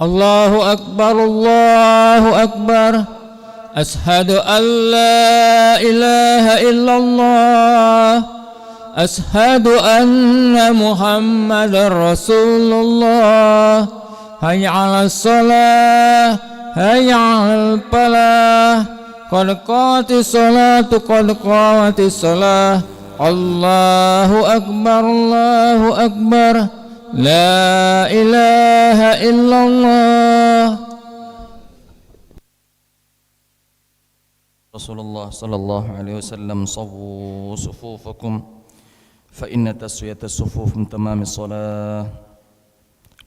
Allahu Akbar, Allahu Akbar. Ashhadu an la ilaha illallah. Ashhadu anna Muhammadar Rasulullah. Hayya 'alas shalah, hayya 'alal falah. Qad qamatis sholatu, qad qamatis shalah. Allahu Akbar, Allahu Akbar. La ilaha illallah. Rasulullah sallallahu alaihi wasallam, sawwu sufufakum fa inna taswiyata sufuf min tamamis shalah.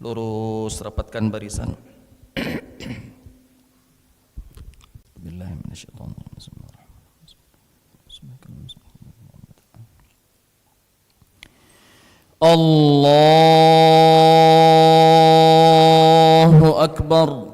Lurus, rapatkan barisan. Billahi minasyaitonir rajim. Allahu Akbar.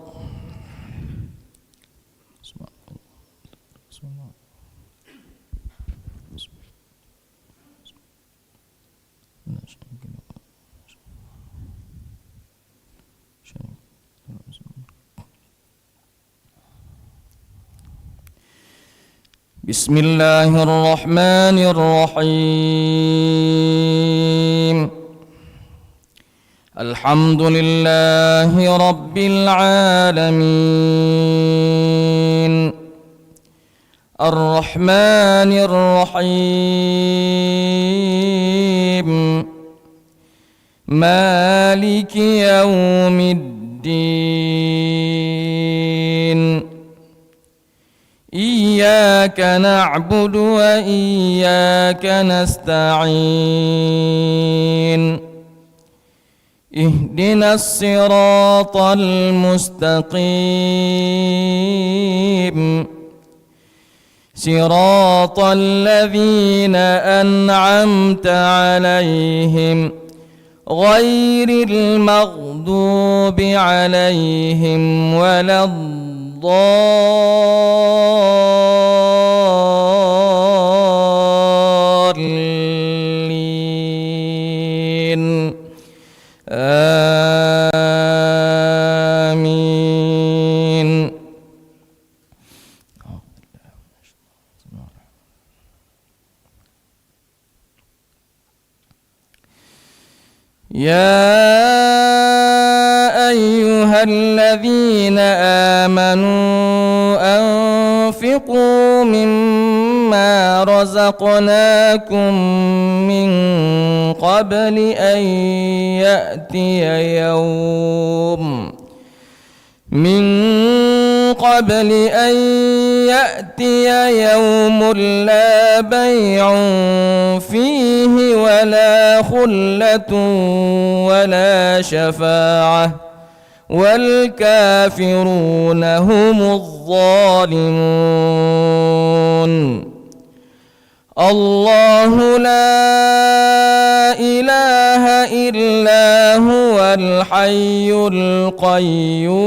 Bismillahirrahmanirrahim. Alhamdulillahi rabbil alamin. Ar-Rahmanir Rahim. Maliki yaumiddin. Iyyaka na'budu wa iyyaka nasta'in. Ihdinas siratal mustaqim. Siratal ladzina an'amta 'alaihim ghairil maghdubi 'alaihim waladdallin. Amin. Ya ayyuhalladzina amanu anfiqu mimma razaqnakum min qabli an ya'tiya yawmun la bay'un fihi wala khullatun wala syafa'ah wal kafiruna humudz zalimun. Allahu la ilaha illa huwal hayyul qayyum.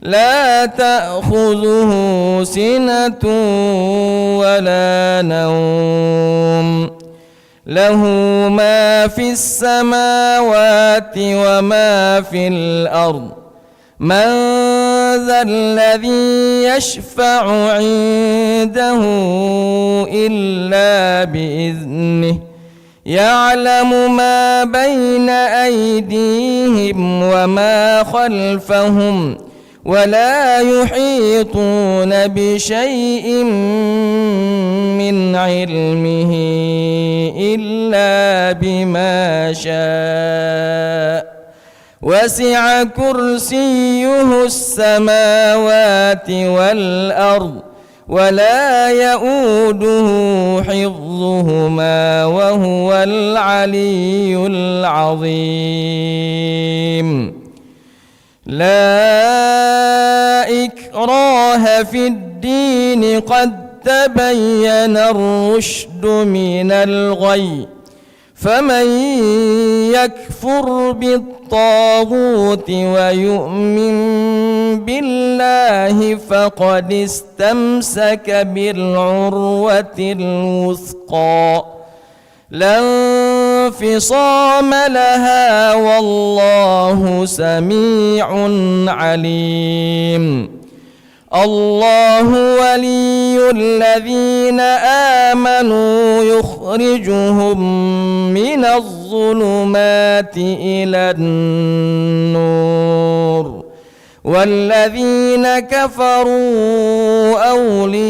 La ta'khudhuhu sinatun wala nawm. Lahu ma fis samawati wa ma fil ard. Man dhal ladzi yashfa'u 'indahu illa bi'iznihi. Ya'lamu ma bayna aydihim wa ma khalfahum. ولا يحيطون بشيء من علمه إلا بما شاء. وسع كرسيه السماوات والأرض ولا يؤوده حفظهما وهو العلي العظيم. لا إكراه في الدين قد تبين الرشد من الغي. فمن يكفر بالطاغوت ويؤمن بالله فقد استمسك بالعروة الوثقى لا انفصام لها والله سميع عليم. الله ولي الذين آمنوا يخرجهم من الظلمات إلى النور والذين كفروا أولياؤهم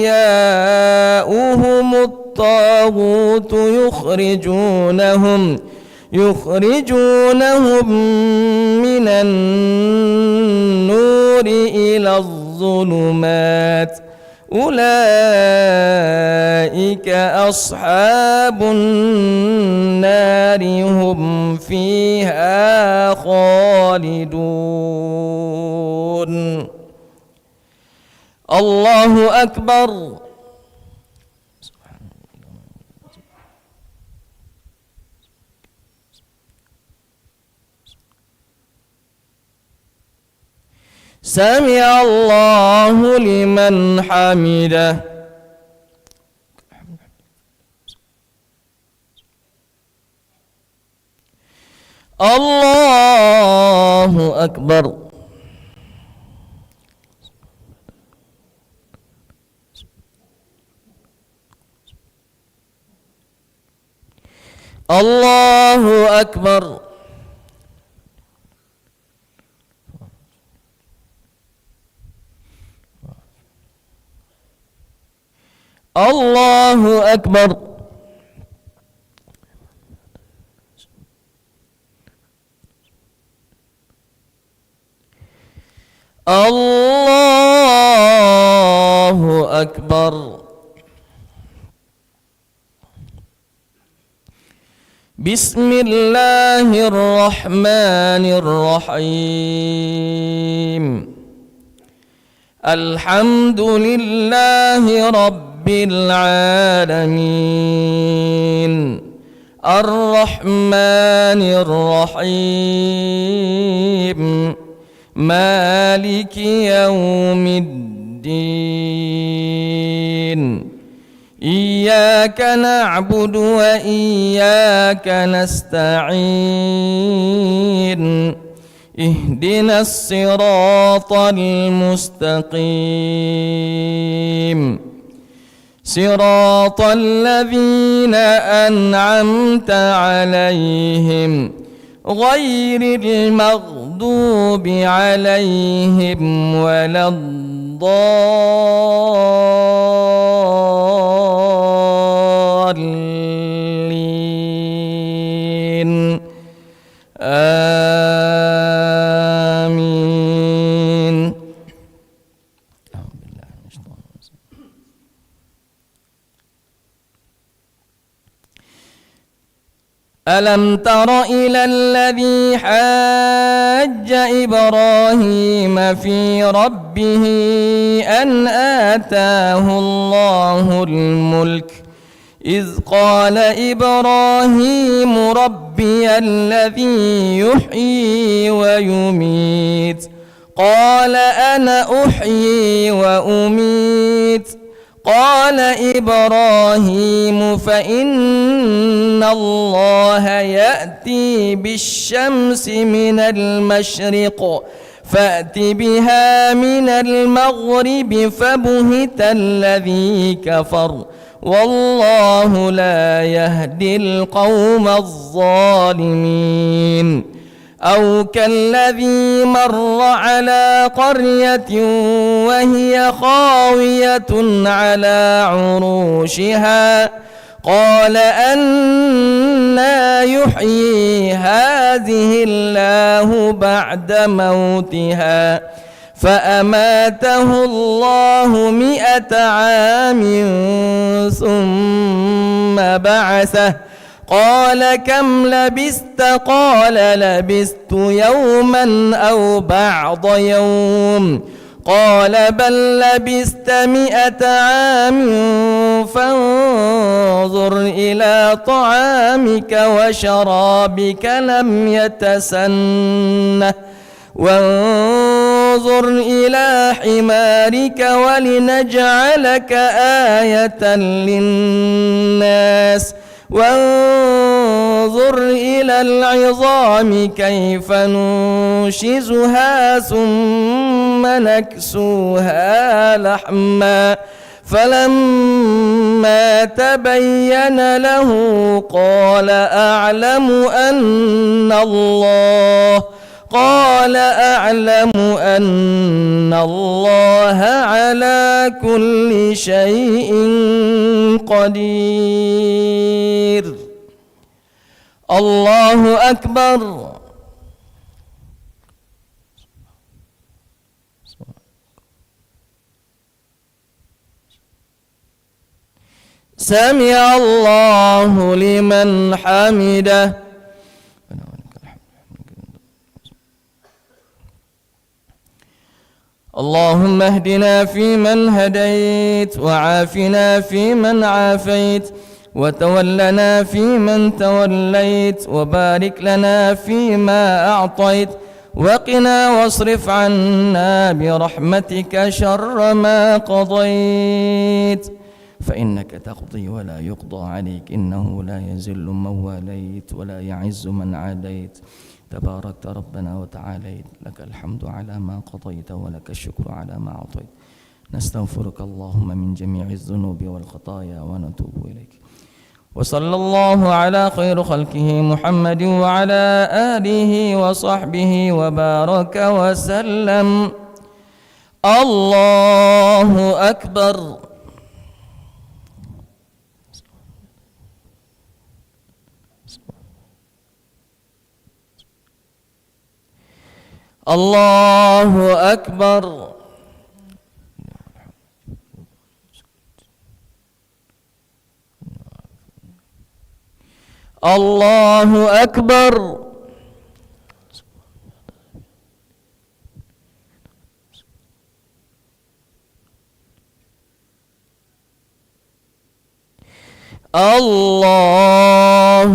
الطاغوت يخرجونهم من النور إلى الظلمات أولئك أصحاب النار هم فيها خالدون. الله أكبر. سمع الله لمن حمده. الله أكبر. الله أكبر. الله أكبر. الله أكبر. بسم الله الرحمن الرحيم. الحمد لله رب العالمين الرحمن الرحيم مالك يوم الدين. إياك نعبد وإياك نستعين. اهدنا الصراط المستقيم صراط الذين أنعمت عليهم غير المغضوب عليهم ولا الضالين. آمين. ألم تر إلى الذي حاج إبراهيم في ربه أن آتاه الله الملك إذ قال إبراهيم ربي الذي يحيي ويميت قال أنا أحيي وأميت قال إبراهيم فإن الله يأتي بالشمس من المشرق فأت بها من المغرب فبهت الذي كفر والله لا يهدي القوم الظالمين. أو كالذي مر على قرية وهي خاوية على عروشها قال أنى يحيي هذه الله بعد موتها فأماته الله 100 عام ثم بعثه قال كم لبثت قال لبثت يوما أو بعض يوم قال بل لبثت 100 عام فانظر إلى طعامك وشرابك لم يتسنه وانظر إلى حمارك ولنجعلك آية للناس وانظر إلى العظام كيف ننشزها ثم نكسوها لحما فلما تبين له قال أعلم أن الله على كل شيء قدير. الله أكبر. سمع الله لمن حمده. اللهم اهدنا فيمن هديت وعافنا فيمن عافيت وتولنا فيمن توليت وبارك لنا فيما أعطيت وقنا واصرف عنا برحمتك شر ما قضيت فإنك تقضي ولا يقضى عليك إنه لا يذل من واليت ولا يعز من عاديت تباركت ربنا وتعاليت لك الحمد على ما قضيت ولك الشكر على ما أعطيت نستغفرك اللهم من جميع الذنوب والخطايا ونتوب إليك. وصلى الله على خير خلقه محمد وعلى آله وصحبه وبارك وسلم. الله أكبر. الله أكبر. الله أكبر. الله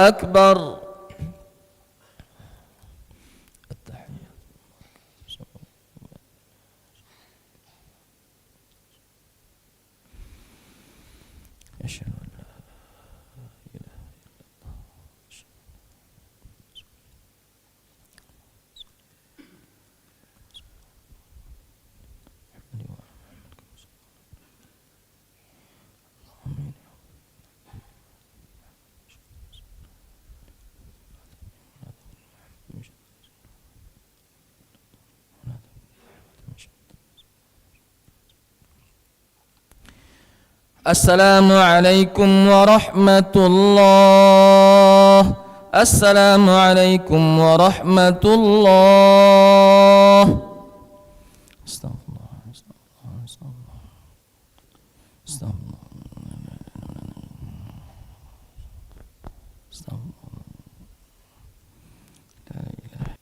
أكبر. أشهد أن لا إله إلا الله. السلام عليكم ورحمة الله. السلام عليكم ورحمة الله. استغفر الله. استغفر الله. استغفر الله. استغفر الله. لا إله.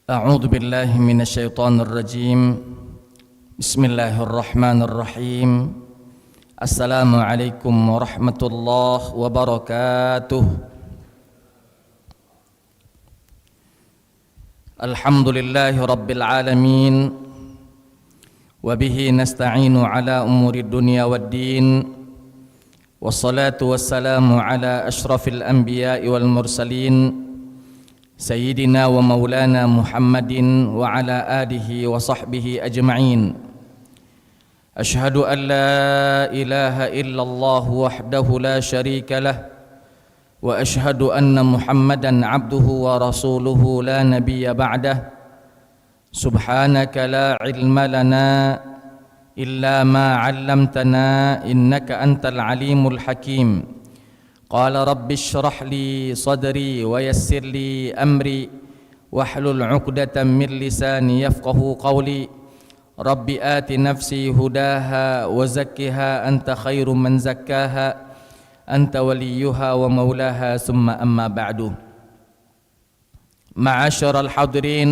أعوذ بالله من الشيطان الرجيم بسم الله الرحمن الرحيم السلام عليكم ورحمة الله وبركاته الحمد لله رب العالمين وبه نستعين على أمور الدنيا والدين والصلاة والسلام على أشرف الأنبياء والمرسلين سيدنا ومولانا محمد وعلى آله وصحبه أجمعين أشهد أن لا إله إلا الله وحده لا شريك له وأشهد أن محمدا عبده ورسوله لا نبي بعده سبحانك لا علم لنا إلا ما علمتنا إنك أنت العليم الحكيم قال رب اشرح لي صدري ويسر لي أمري واحلل عقدة من لساني يفقه قولي رب آت نفسي هداها وزكها أنت خير من زكاها أنت وليها ومولاها ثم أما بعد معاشر الحاضرين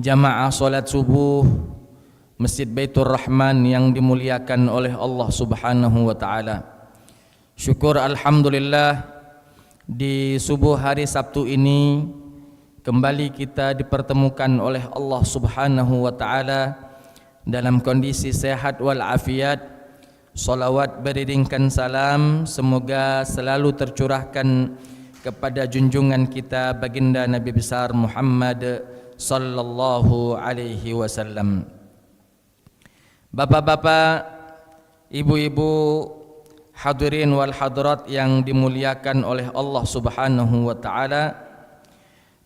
jamaah salat subuh Masjid Baitur Rahman yang dimuliakan oleh Allah Subhanahu wa taala. Syukur alhamdulillah di subuh hari Sabtu ini kembali kita dipertemukan oleh Allah Subhanahu wa taala dalam kondisi sehat wal afiat. Salawat beriringkan salam semoga selalu tercurahkan kepada junjungan kita baginda Nabi besar Muhammad sallallahu alaihi wasallam. Bapak-bapak, ibu-ibu, hadirin wal hadirat yang dimuliakan oleh Allah Subhanahu wa taala,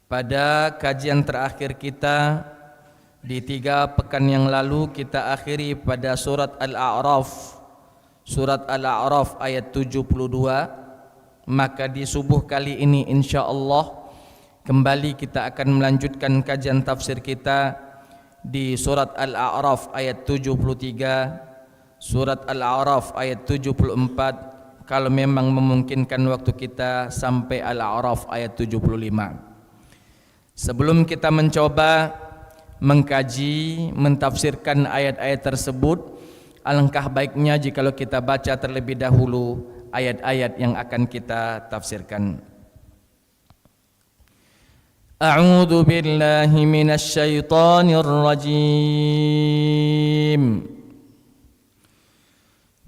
pada kajian terakhir kita di 3 pekan yang lalu kita akhiri pada surat Al-A'raf, surat Al-A'raf ayat 72. Maka di subuh kali ini insyaallah kembali kita akan melanjutkan kajian tafsir kita di surat Al-A'raf ayat 73, surat Al-A'raf ayat 74, kalau memang memungkinkan waktu kita sampai Al-A'raf ayat 75. Sebelum kita mencoba mengkaji, mentafsirkan ayat-ayat tersebut, alangkah baiknya jikalau kita baca terlebih dahulu ayat-ayat yang akan kita tafsirkan. A'udzu billahi minasy syaithanir rajim.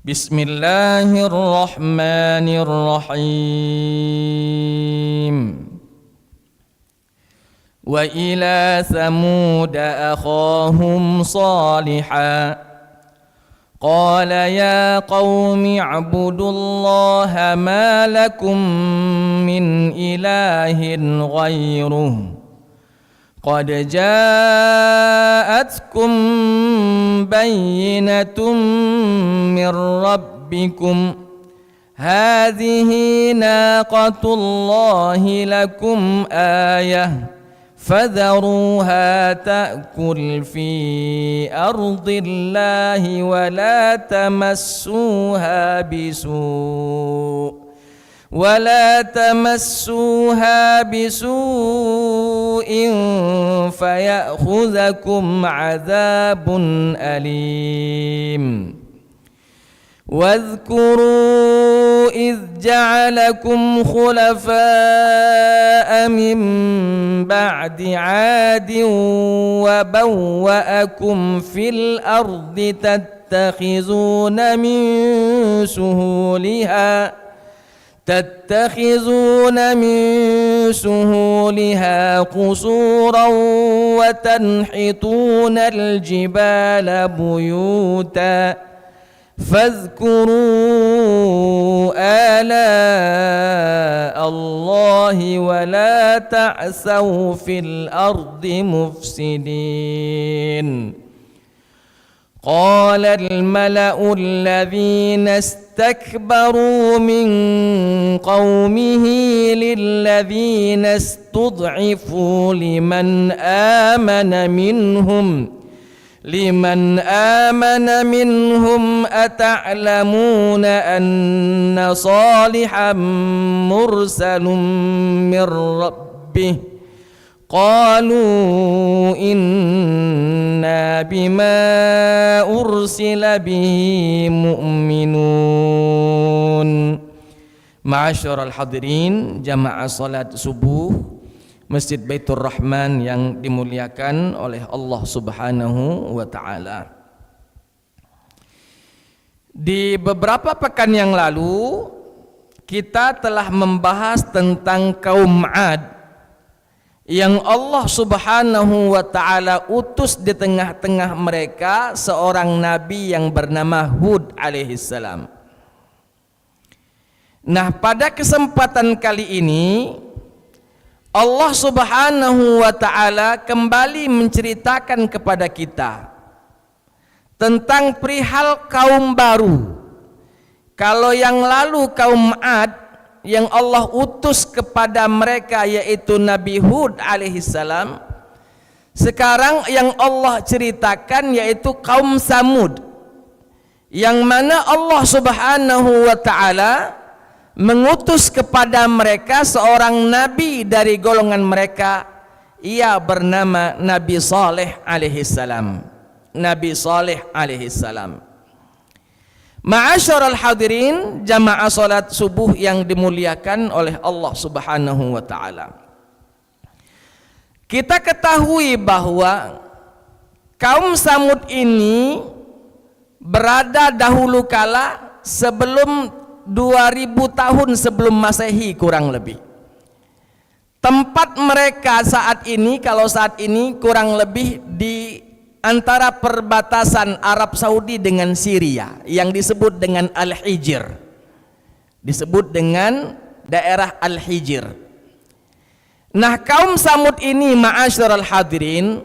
Bismillahirrahmanirrahim. Wa ila thamud akhahum salihah qala ya qaumi i'budullaha ma lakum min ilahin ghairuh qad ja'atkum bayyinatun min rabbikum hadhihi naqatullahi lakum ayah فذروها تأكل في أرض الله ولا تمسوها بسوء فيأخذكم عذاب أليم واذكروا إذ جعلكم خلفاء من بعد عاد وبوأكم في الأرض تتخذون من سهولها قصورا وتنحتون الجبال بيوتا فاذكروا آلاء الله ولا تعثوا في الأرض مفسدين قال الملأ الذين استكبروا من قومه للذين استضعفوا لمن آمن منهم أتعلمون أن صالحا مرسل من ربه qalu inna bima ursila bihi mu'minun. Ma'asyiral hadirin, jamaah salat subuh Masjid Baitur Rahman yang dimuliakan oleh Allah Subhanahu wa taala. Di beberapa pekan yang lalu kita telah membahas tentang kaum 'Ad yang Allah Subhanahu wa taala utus di tengah-tengah mereka seorang nabi yang bernama Hud alaihissalam. Nah, pada kesempatan kali ini Allah Subhanahu wa taala kembali menceritakan kepada kita tentang perihal kaum baru. Kalau yang lalu kaum 'Ad yang Allah utus kepada mereka yaitu Nabi Hud alaihissalam, sekarang yang Allah ceritakan yaitu kaum Samud, yang mana Allah Subhanahu wa taala mengutus kepada mereka seorang nabi dari golongan mereka, ia bernama Nabi Saleh alaihissalam. Nabi Saleh alaihissalam. Ma'asyiral hadirin, jamaah salat subuh yang dimuliakan oleh Allah Subhanahu wa taala. Kita ketahui bahwa kaum Samud ini berada dahulu kala sebelum 2000 tahun sebelum Masehi kurang lebih. Tempat mereka saat ini, kalau saat ini kurang lebih di antara perbatasan Arab Saudi dengan Syria yang disebut dengan Al-Hijr. Disebut dengan daerah Al-Hijr. Nah, kaum Samud ini ma'asyiral hadirin,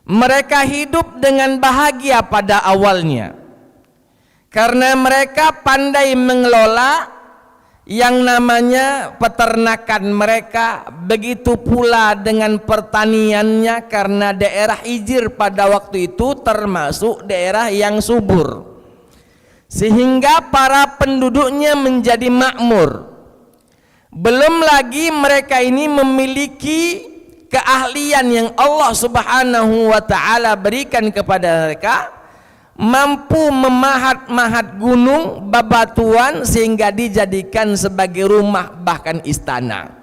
mereka hidup dengan bahagia pada awalnya. Karena mereka pandai mengelola yang namanya peternakan mereka, begitu pula dengan pertaniannya, karena daerah Hijr pada waktu itu termasuk daerah yang subur, sehingga para penduduknya menjadi makmur. Belum lagi mereka ini memiliki keahlian yang Allah Subhanahu wa taala berikan kepada mereka, mampu memahat-mahat gunung, babatuan, sehingga dijadikan sebagai rumah bahkan istana.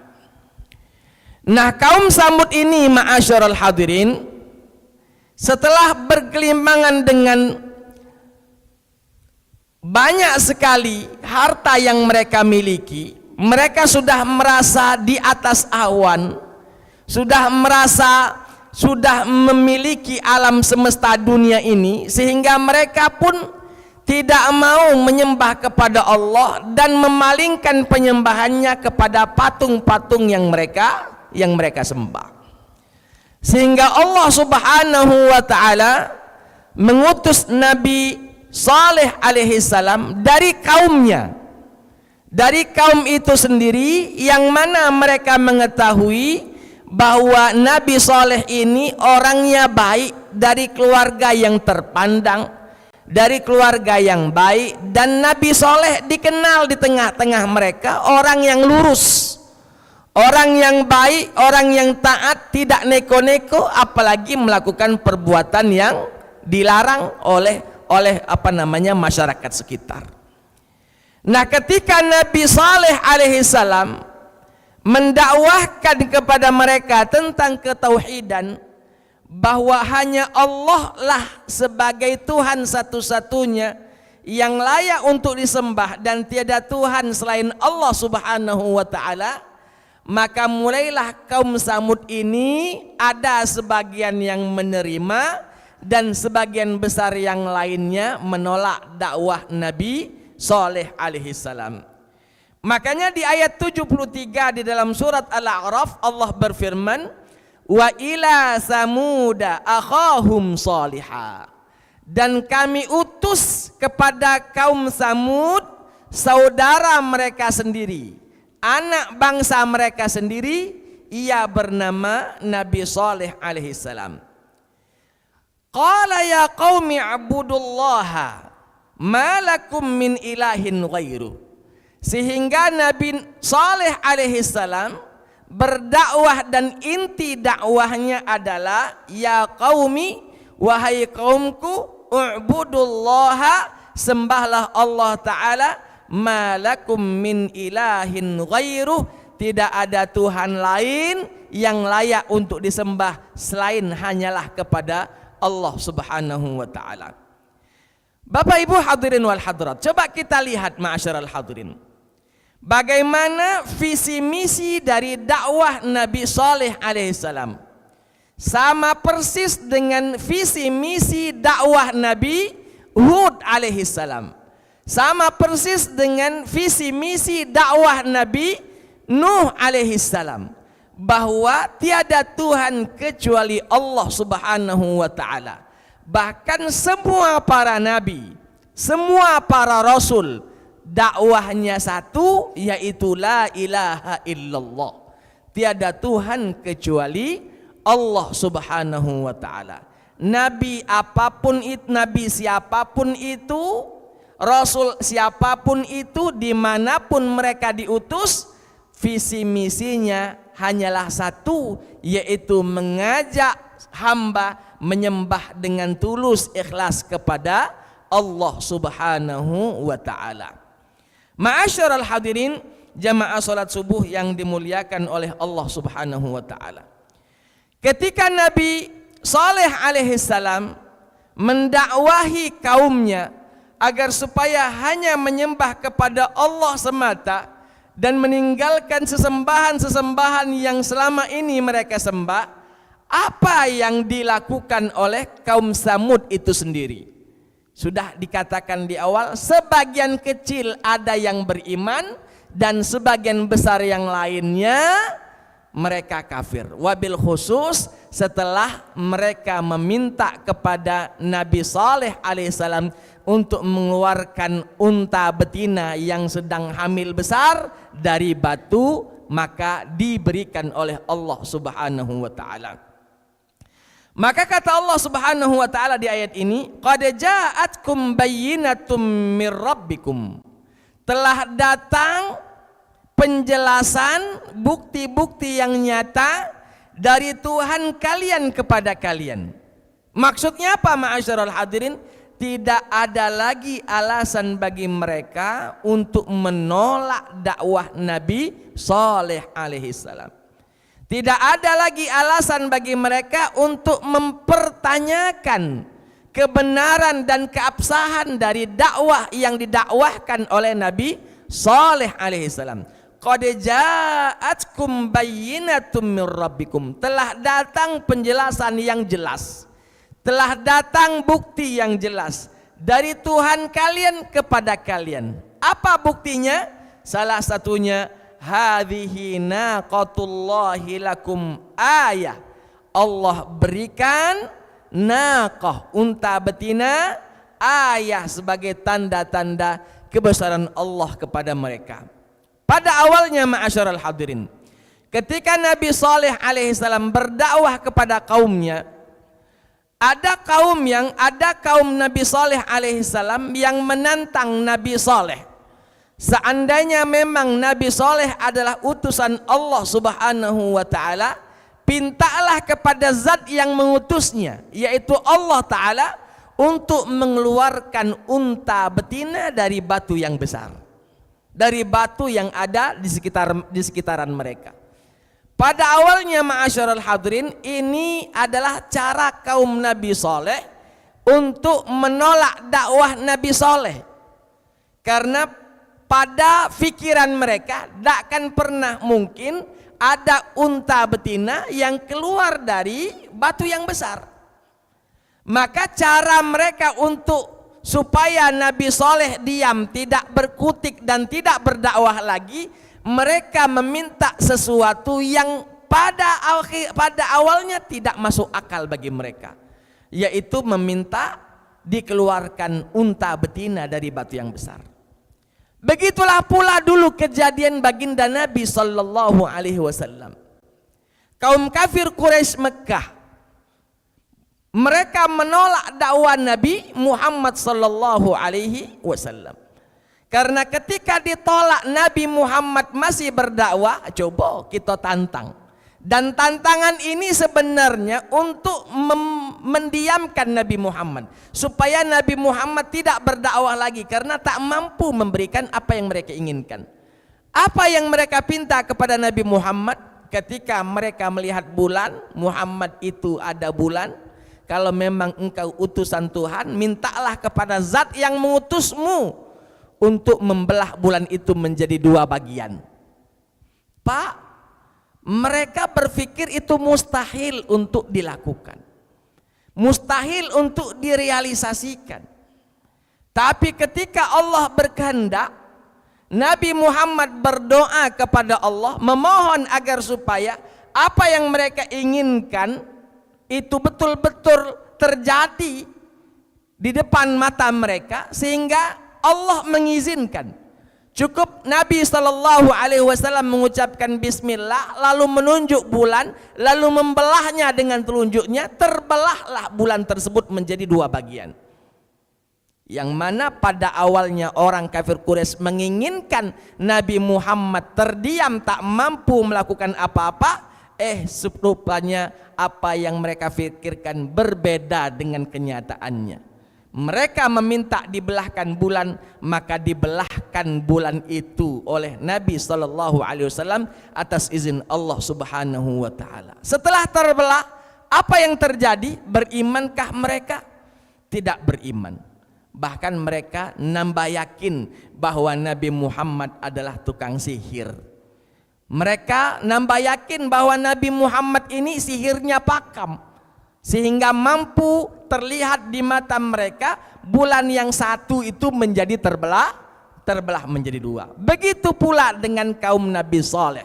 Nah, kaum Samud ini ma'asyiral hadirin, setelah bergelimpangan dengan banyak sekali harta yang mereka miliki, mereka sudah merasa di atas awan, sudah memiliki alam semesta dunia ini, sehingga mereka pun tidak mau menyembah kepada Allah dan memalingkan penyembahannya kepada patung-patung yang mereka sembah. Sehingga Allah Subhanahu wa taala mengutus Nabi Saleh alaihissalam dari kaumnya, dari kaum itu sendiri, yang mana mereka mengetahui bahwa Nabi Saleh ini orangnya baik, dari keluarga yang terpandang, dari keluarga yang baik, dan Nabi Saleh dikenal di tengah-tengah mereka orang yang lurus, orang yang baik, orang yang taat, tidak neko-neko, apalagi melakukan perbuatan yang dilarang oleh masyarakat sekitar. Nah, ketika Nabi Saleh alaihissalam mendakwahkan kepada mereka tentang ketauhidan, bahwa hanya Allah lah sebagai Tuhan satu-satunya yang layak untuk disembah dan tiada Tuhan selain Allah Subhanahu wa taala, maka mulailah kaum Samud ini ada sebagian yang menerima dan sebagian besar yang lainnya menolak dakwah Nabi Saleh alaihissalam. Makanya di ayat 73 di dalam surat Al-A'raf Allah berfirman, wa ila samuda akhahum salihah, dan kami utus kepada kaum Samud saudara mereka sendiri, anak bangsa mereka sendiri, ia bernama Nabi Saleh alaihissalam. Qala ya qaumi abudullaha ma lakum min ilahin ghairu. Sehingga Nabi Saleh alaihissalam berdakwah dan inti dakwahnya adalah ya qaumi, wahai kaumku, u'budullaha, sembahlah Allah Ta'ala, malakum min ilahin ghairuh, tidak ada Tuhan lain yang layak untuk disembah selain hanyalah kepada Allah Subhanahu wa Ta'ala. Bapak Ibu hadirin wal hadirat, coba kita lihat ma'asyiral hadirin, bagaimana visi misi dari dakwah Nabi Saleh alaihissalam sama persis dengan visi misi dakwah Nabi Hud alaihissalam, sama persis dengan visi misi dakwah Nabi Nuh alaihissalam, bahwa tiada Tuhan kecuali Allah Subhanahu wa Ta'ala. Bahkan semua para nabi, semua para rasul, dakwahnya satu, yaitu la ilaha illallah, tiada Tuhan kecuali Allah Subhanahu wa Ta'ala. Nabi apapun itu, nabi siapapun itu, rasul siapapun itu, dimanapun mereka diutus, visi misinya hanyalah satu, yaitu mengajak hamba menyembah dengan tulus ikhlas kepada Allah Subhanahu wa Ta'ala. Ma'asyiral hadirin, jamaah salat subuh yang dimuliakan oleh Allah Subhanahu wa Ta'ala, ketika Nabi Saleh alaihissalam mendakwahi kaumnya agar supaya hanya menyembah kepada Allah semata dan meninggalkan sesembahan-sesembahan yang selama ini mereka sembah, apa yang dilakukan oleh kaum Samud itu sendiri? Sudah dikatakan di awal, sebagian kecil ada yang beriman dan sebagian besar yang lainnya mereka kafir. Wabil khusus setelah mereka meminta kepada Nabi Saleh alaihissalam untuk mengeluarkan unta betina yang sedang hamil besar dari batu, maka diberikan oleh Allah Subhanahu wa Ta'ala. Maka kata Allah Subhanahu wa Ta'ala di ayat ini, qad ja'atkum bayyinatum mir rabbikum, telah datang penjelasan, bukti-bukti yang nyata dari Tuhan kalian kepada kalian. Maksudnya apa ma'asyiral hadirin? Tidak ada lagi alasan bagi mereka untuk menolak dakwah Nabi Saleh alaihissalam. Tidak ada lagi alasan bagi mereka untuk mempertanyakan kebenaran dan keabsahan dari dakwah yang didakwahkan oleh Nabi Saleh alaihissalam. Qad ja'atkum bayyinatum mir rabbikum, telah datang penjelasan yang jelas, telah datang bukti yang jelas dari Tuhan kalian kepada kalian. Apa buktinya? Salah satunya, hadhihi naqatullahi lakum ayah, Allah berikan naqah, unta betina, ayah sebagai tanda-tanda kebesaran Allah kepada mereka. Pada awalnya ma'asyiral hadirin, ketika Nabi Saleh alaihissalam berdakwah kepada kaumnya, ada kaum Nabi Saleh alaihissalam yang menantang Nabi Saleh. Seandainya memang Nabi Saleh adalah utusan Allah Subhanahu wa Ta'ala, pintalah kepada zat yang mengutusnya, yaitu Allah Ta'ala, untuk mengeluarkan unta betina dari batu yang besar, dari batu yang ada di sekitaran mereka. Pada awalnya ma'asyiral hadirin, ini adalah cara kaum Nabi Saleh untuk menolak dakwah Nabi Saleh, karena pada pikiran mereka tidak akan pernah mungkin ada unta betina yang keluar dari batu yang besar. Maka cara mereka untuk supaya Nabi Saleh diam, tidak berkutik dan tidak berdakwah lagi, mereka meminta sesuatu yang pada awalnya tidak masuk akal bagi mereka, yaitu meminta dikeluarkan unta betina dari batu yang besar. Begitulah pula dulu kejadian baginda Nabi sallallahu alaihi wasallam. Kaum kafir Quraisy Mekah, mereka menolak dakwah Nabi Muhammad sallallahu alaihi wasallam Karena ketika ditolak Nabi Muhammad masih berdakwah, coba kita tantang. Dan tantangan ini sebenarnya untuk mendiamkan Nabi Muhammad, supaya Nabi Muhammad tidak berdakwah lagi karena tak mampu memberikan apa yang mereka inginkan. Apa yang mereka pinta kepada Nabi Muhammad ketika mereka melihat bulan, Muhammad itu ada bulan, kalau memang engkau utusan Tuhan, mintalah kepada zat yang mengutusmu untuk membelah bulan itu menjadi 2 bagian. Pak, mereka berpikir itu mustahil untuk dilakukan, mustahil untuk direalisasikan. Tapi ketika Allah berkehendak, Nabi Muhammad berdoa kepada Allah, memohon agar supaya apa yang mereka inginkan itu betul-betul terjadi di depan mata mereka, sehingga Allah mengizinkan. Cukup Nabi SAW mengucapkan bismillah, lalu menunjuk bulan, lalu membelahnya dengan telunjuknya, terbelahlah bulan tersebut menjadi 2 bagian. Yang mana pada awalnya orang kafir Quraisy menginginkan Nabi Muhammad terdiam, tak mampu melakukan apa-apa, rupanya apa yang mereka pikirkan berbeda dengan kenyataannya. Mereka meminta dibelahkan bulan, maka dibelahkan bulan itu oleh Nabi SAW atas izin Allah Subhanahu wa Ta'ala. Setelah terbelah, apa yang terjadi? Berimankah mereka? Tidak beriman. Bahkan mereka nambah yakin bahwa Nabi Muhammad adalah tukang sihir. Mereka nambah yakin bahwa Nabi Muhammad ini sihirnya pakam, sehingga mampu terlihat di mata mereka bulan yang satu itu menjadi terbelah menjadi 2. Begitu pula dengan kaum Nabi Saleh,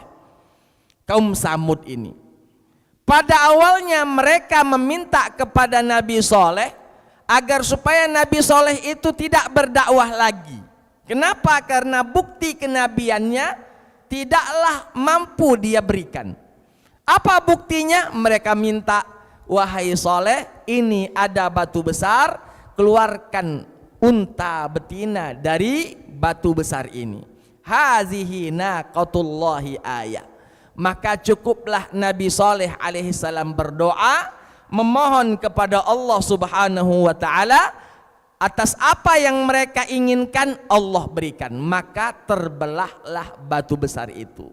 kaum Samud ini. Pada awalnya mereka meminta kepada Nabi Saleh agar supaya Nabi Saleh itu tidak berdakwah lagi. Kenapa? Karena bukti kenabiannya tidaklah mampu dia berikan. Apa buktinya? Mereka minta, wahai Saleh, ini ada batu besar, keluarkan unta betina dari batu besar ini. Hazihi naqatullahi ayah. Maka cukuplah Nabi Saleh alaihissalam berdoa, memohon kepada Allah Subhanahu wa Ta'ala atas apa yang mereka inginkan, Allah berikan. Maka terbelahlah batu besar itu.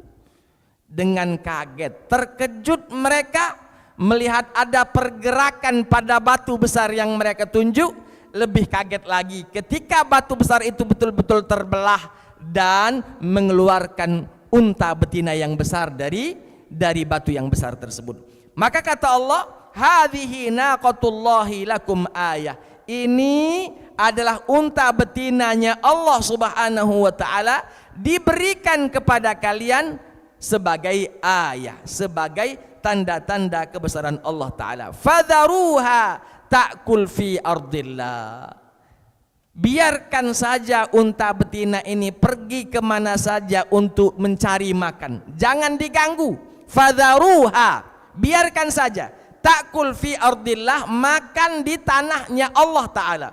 Dengan kaget, terkejut mereka melihat ada pergerakan pada batu besar yang mereka tunjuk. Lebih kaget lagi ketika batu besar itu betul-betul terbelah dan mengeluarkan unta betina yang besar dari batu yang besar tersebut. Maka kata Allah, hadhihi naqatullahi lakum ayah. Ini adalah unta betinanya Allah Subhanahu wa Ta'ala, diberikan kepada kalian sebagai ayah, sebagai tanda-tanda kebesaran Allah Ta'ala. Fadharuha ta'kul fi ardillah. Biarkan saja unta betina ini pergi kemana saja untuk mencari makan, jangan diganggu. Fadharuha, biarkan saja. Ta'kul fi ardillah, makan di tanahnya Allah Ta'ala.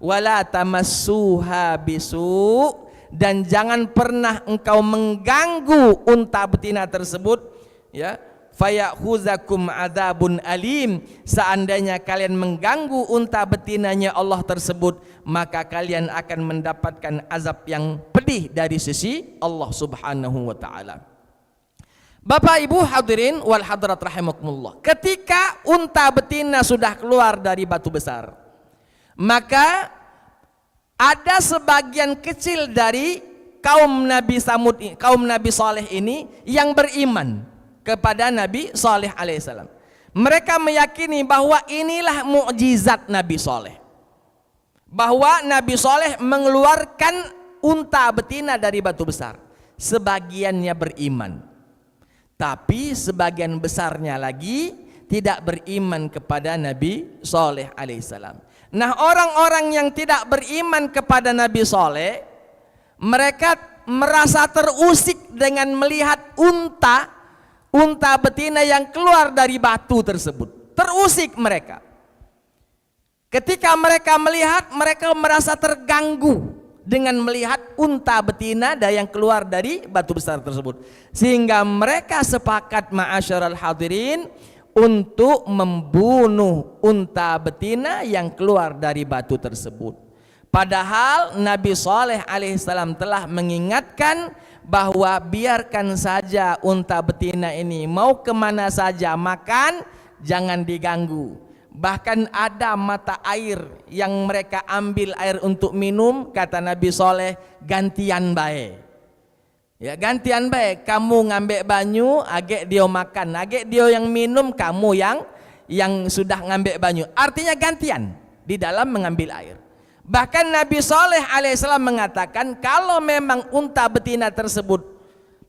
Wala tamassuha bisu, dan jangan pernah engkau mengganggu unta betina tersebut, ya. Fayakhuzakum adzabun alim, seandainya kalian mengganggu unta betinanya Allah tersebut, maka kalian akan mendapatkan azab yang pedih dari sisi Allah Subhanahu wa Ta'ala. Bapak Ibu hadirin wal hadirat rahimakumullah, ketika unta betina sudah keluar dari batu besar, maka ada sebagian kecil dari kaum Nabi Samud, kaum Nabi Saleh ini yang beriman kepada Nabi Saleh alaihissalam. Mereka meyakini bahwa inilah mukjizat Nabi Saleh, bahwa Nabi Saleh mengeluarkan unta betina dari batu besar. Sebagiannya beriman, tapi sebagian besarnya lagi tidak beriman kepada Nabi Saleh alaihissalam. Nah, orang-orang yang tidak beriman kepada Nabi Saleh, mereka merasa terusik dengan melihat unta betina yang keluar dari batu tersebut. Terusik mereka. Ketika mereka melihat, mereka merasa terganggu, dengan melihat unta betina yang keluar dari batu besar tersebut. Sehingga mereka sepakat ma'asyaral hadirin untuk membunuh unta betina yang keluar dari batu tersebut. Padahal Nabi Saleh alaihissalam telah mengingatkan bahwa biarkan saja unta betina ini mau kemana saja makan, jangan diganggu. Bahkan ada mata air yang mereka ambil air untuk minum, kata Nabi Saleh, gantian baik. Ya, gantian baik, kamu ngambil banyu, agak dia makan, agak dia yang minum, kamu yang sudah ngambil banyu. Artinya gantian di dalam mengambil air. Bahkan Nabi Saleh alaihissalam mengatakan kalau memang unta betina tersebut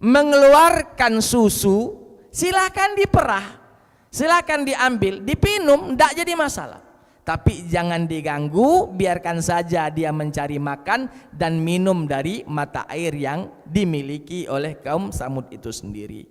mengeluarkan susu, silakan diperah. Silakan diambil, dipinum, tidak jadi masalah. Tapi jangan diganggu, biarkan saja dia mencari makan dan minum dari mata air yang dimiliki oleh kaum Samud itu sendiri.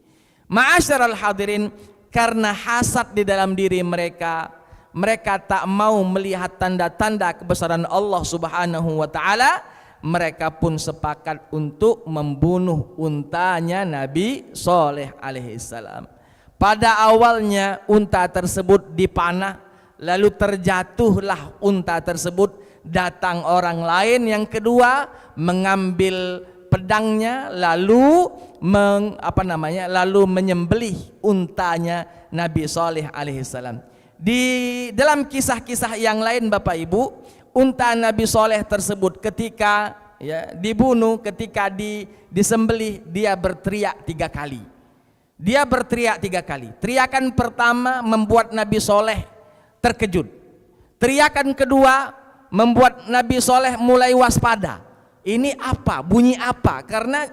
Ma'asyaral hadirin, karena hasad di dalam diri mereka, mereka tak mau melihat tanda-tanda kebesaran Allah Subhanahu wa taala, mereka pun sepakat untuk membunuh untanya Nabi Saleh alaihissalam. Pada awalnya unta tersebut dipanah, lalu terjatuhlah unta tersebut. Datang orang lain yang kedua mengambil pedangnya, lalu menyembelih untanya Nabi Saleh alaihissalam. Di dalam kisah-kisah yang lain Bapak Ibu, unta Nabi Saleh tersebut ketika dibunuh, ketika disembelih, dia berteriak 3 kali. Dia berteriak 3 kali. Teriakan pertama membuat Nabi Saleh terkejut. Teriakan kedua membuat Nabi Saleh mulai waspada. Ini apa? Bunyi apa? Karena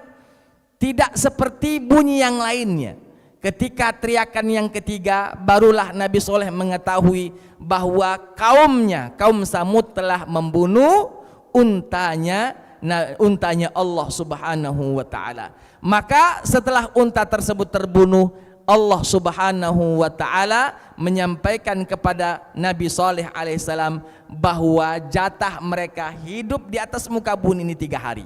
tidak seperti bunyi yang lainnya. Ketika teriakan yang ketiga, barulah Nabi Saleh mengetahui bahwa kaum Samud telah membunuh untanya Allah Subhanahu wa taala. Maka setelah unta tersebut terbunuh, Allah Subhanahu wa taala menyampaikan kepada Nabi Saleh alaihissalam bahwa jatah mereka hidup di atas muka bumi ini 3 hari.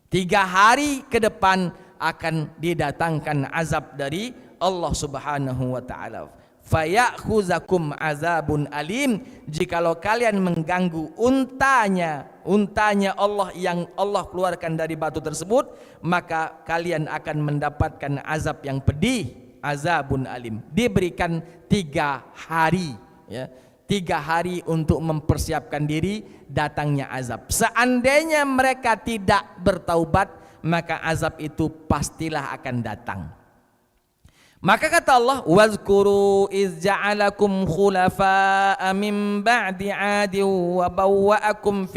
3 hari ke depan akan didatangkan azab dari Allah Subhanahu wa taala. Fayakhuzakum azabun alim, jikalau kalian mengganggu untanya Allah yang Allah keluarkan dari batu tersebut, maka kalian akan mendapatkan azab yang pedih, azabun alim. Diberikan 3 hari, 3 hari untuk mempersiapkan diri datangnya azab. Seandainya mereka tidak bertaubat, maka azab itu pastilah akan datang. Maka kata Allah, wazkuru iz ja'alakum khulafa'a min ba'di 'adin wa bawwa'akum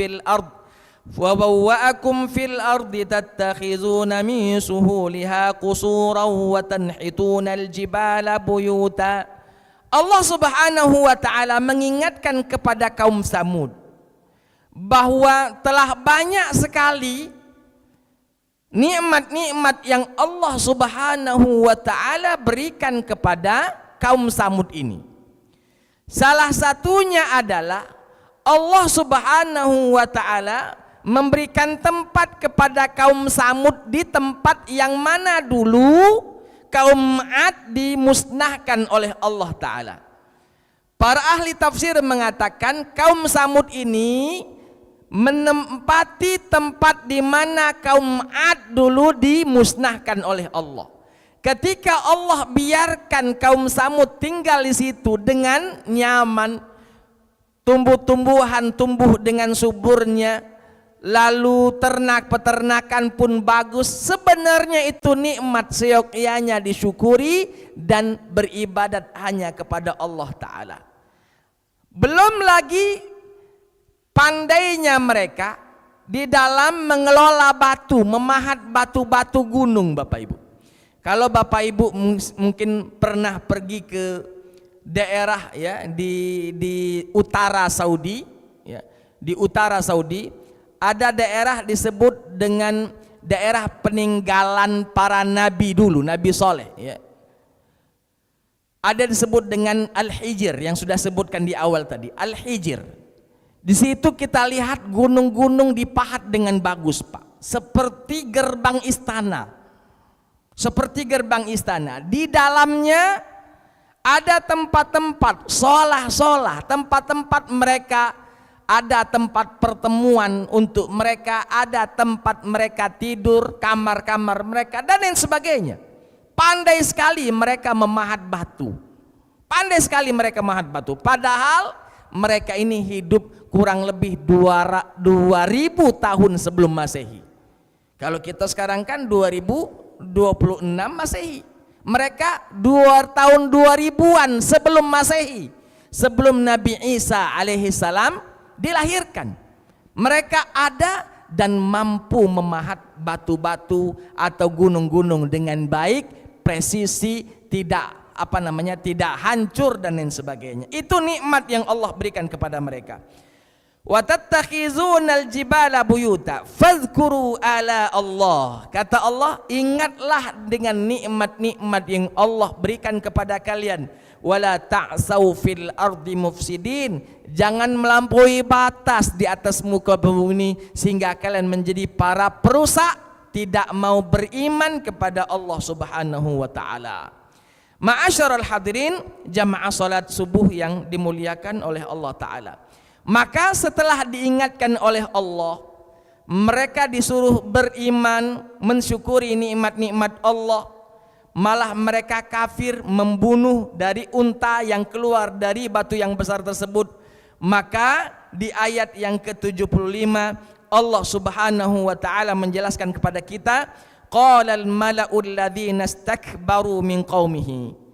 fil ardi tattakhizuna min suhuliha qusuran wa tanhituna al-jibala buyuta. Allah Subhanahu wa taala mengingatkan kepada kaum Samud bahwa telah banyak sekali nikmat-nikmat yang Allah Subhanahu wa taala berikan kepada kaum Samud ini. Salah satunya adalah Allah Subhanahu wa taala memberikan tempat kepada kaum Samud di tempat yang mana dulu kaum Ad dimusnahkan oleh Allah taala. Para ahli tafsir mengatakan kaum Samud ini menempati tempat di mana kaum Ad dulu dimusnahkan oleh Allah. Ketika Allah biarkan kaum Samud tinggal di situ dengan nyaman, tumbuh-tumbuhan tumbuh dengan suburnya, lalu peternakan pun bagus. Sebenarnya itu nikmat seyogyanya disyukuri dan beribadat hanya kepada Allah Ta'ala. Belum lagi pandainya mereka di dalam mengelola batu, memahat batu-batu gunung Bapak Ibu. Kalau Bapak Ibu mungkin pernah pergi ke daerah di utara Saudi, di utara Saudi ada daerah disebut dengan daerah peninggalan para nabi dulu, Nabi Saleh. Ada disebut dengan Al-Hijr yang sudah sebutkan di awal tadi, Al-Hijr. Di situ kita lihat gunung-gunung dipahat dengan bagus, Pak. Seperti gerbang istana. Seperti gerbang istana. Di dalamnya ada tempat-tempat solah-solah, tempat-tempat mereka, ada tempat pertemuan untuk mereka, ada tempat mereka tidur, kamar-kamar mereka, dan lain sebagainya. Pandai sekali mereka memahat batu. Pandai sekali mereka memahat batu. Padahal mereka ini hidup kurang lebih 2000 tahun sebelum Masehi. Kalau kita sekarang kan 2026 Masehi. Mereka tahun 2000-an sebelum Masehi, sebelum Nabi Isa alaihi salam dilahirkan. Mereka ada dan mampu memahat batu-batu atau gunung-gunung dengan baik, presisi, tidak tidak hancur dan lain sebagainya. Itu nikmat yang Allah berikan kepada mereka. Wa tattakhizunal jibala buyuta fadhkuru ala Allah. Kata Allah, ingatlah dengan nikmat-nikmat yang Allah berikan kepada kalian. Wala ta'sau fil ardi mufsidin. Jangan melampaui batas di atas muka bumi sehingga kalian menjadi para perusak, tidak mau beriman kepada Allah Subhanahu wa taala. Ma'asyiral hadirin, jamaah salat subuh yang dimuliakan oleh Allah taala. Maka setelah diingatkan oleh Allah, mereka disuruh beriman, mensyukuri nikmat-nikmat Allah. Malah mereka kafir, membunuh dari unta yang keluar dari batu yang besar tersebut. Maka di ayat yang ke-75 Allah Subhanahu wa taala menjelaskan kepada kita, qalal mala'ul ladzina istakbaru min qaumihi.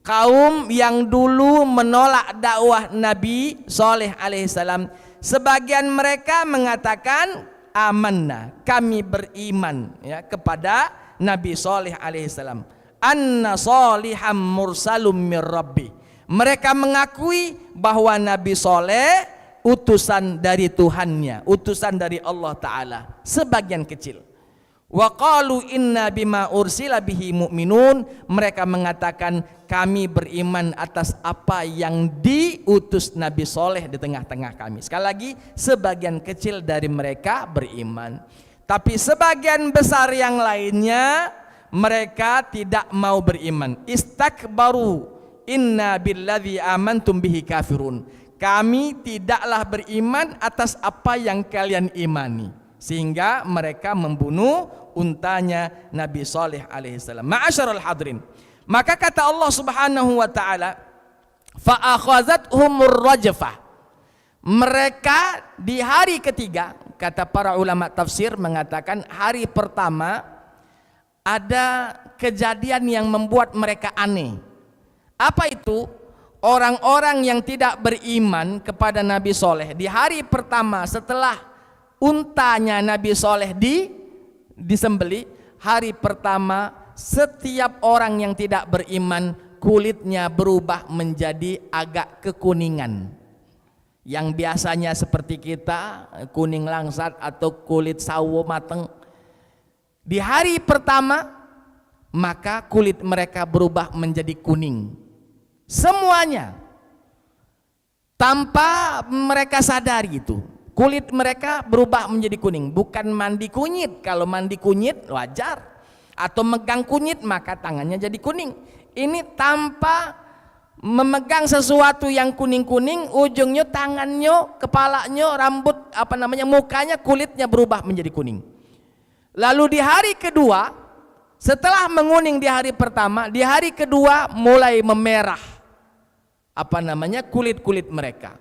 Kaum yang dulu menolak dakwah Nabi Saleh alaihissalam, sebagian mereka mengatakan amanna, kami beriman ya kepada Nabi Saleh alaihissalam, anna saliham mursalum mir rabbi. Mereka mengakui bahwa Nabi Saleh utusan dari Tuhannya, utusan dari Allah taala, sebagian kecil. Wa qalu inna bima ursila bihi mu'minun. Mereka mengatakan kami beriman atas apa yang diutus Nabi Saleh di tengah-tengah kami. Sekali lagi, sebagian kecil dari mereka beriman. Tapi sebagian besar yang lainnya mereka tidak mau beriman. Istakbaru inna billadzi amantum bihi kafirun. Kami tidaklah beriman atas apa yang kalian imani. Sehingga mereka membunuh untanya Nabi Saleh alaihissalam. Ma'asyiral hadirin, maka kata Allah Subhanahu wa taala, fa akhazathumur rajfah. Mereka di hari ketiga, kata para ulama tafsir mengatakan hari pertama ada kejadian yang membuat mereka aneh. Apa itu? Orang-orang yang tidak beriman kepada Nabi Saleh di hari pertama setelah untanya Nabi Saleh disembeli, hari pertama setiap orang yang tidak beriman kulitnya berubah menjadi agak kekuningan. Yang biasanya seperti kita kuning langsat atau kulit sawo mateng. Di hari pertama maka kulit mereka berubah menjadi kuning. Semuanya tanpa mereka sadari itu. Kulit mereka berubah menjadi kuning, bukan mandi kunyit. Kalau mandi kunyit wajar, atau megang kunyit maka tangannya jadi kuning. Ini tanpa memegang sesuatu yang kuning-kuning, ujungnya tangannya, kepalanya, rambut, mukanya, kulitnya berubah menjadi kuning. Lalu di hari kedua, setelah menguning di hari pertama, di hari kedua mulai memerah kulit-kulit mereka.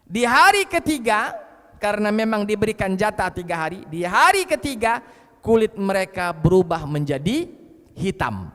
Di hari ketiga, karena memang diberikan jatah 3 hari, di hari ketiga kulit mereka berubah menjadi hitam,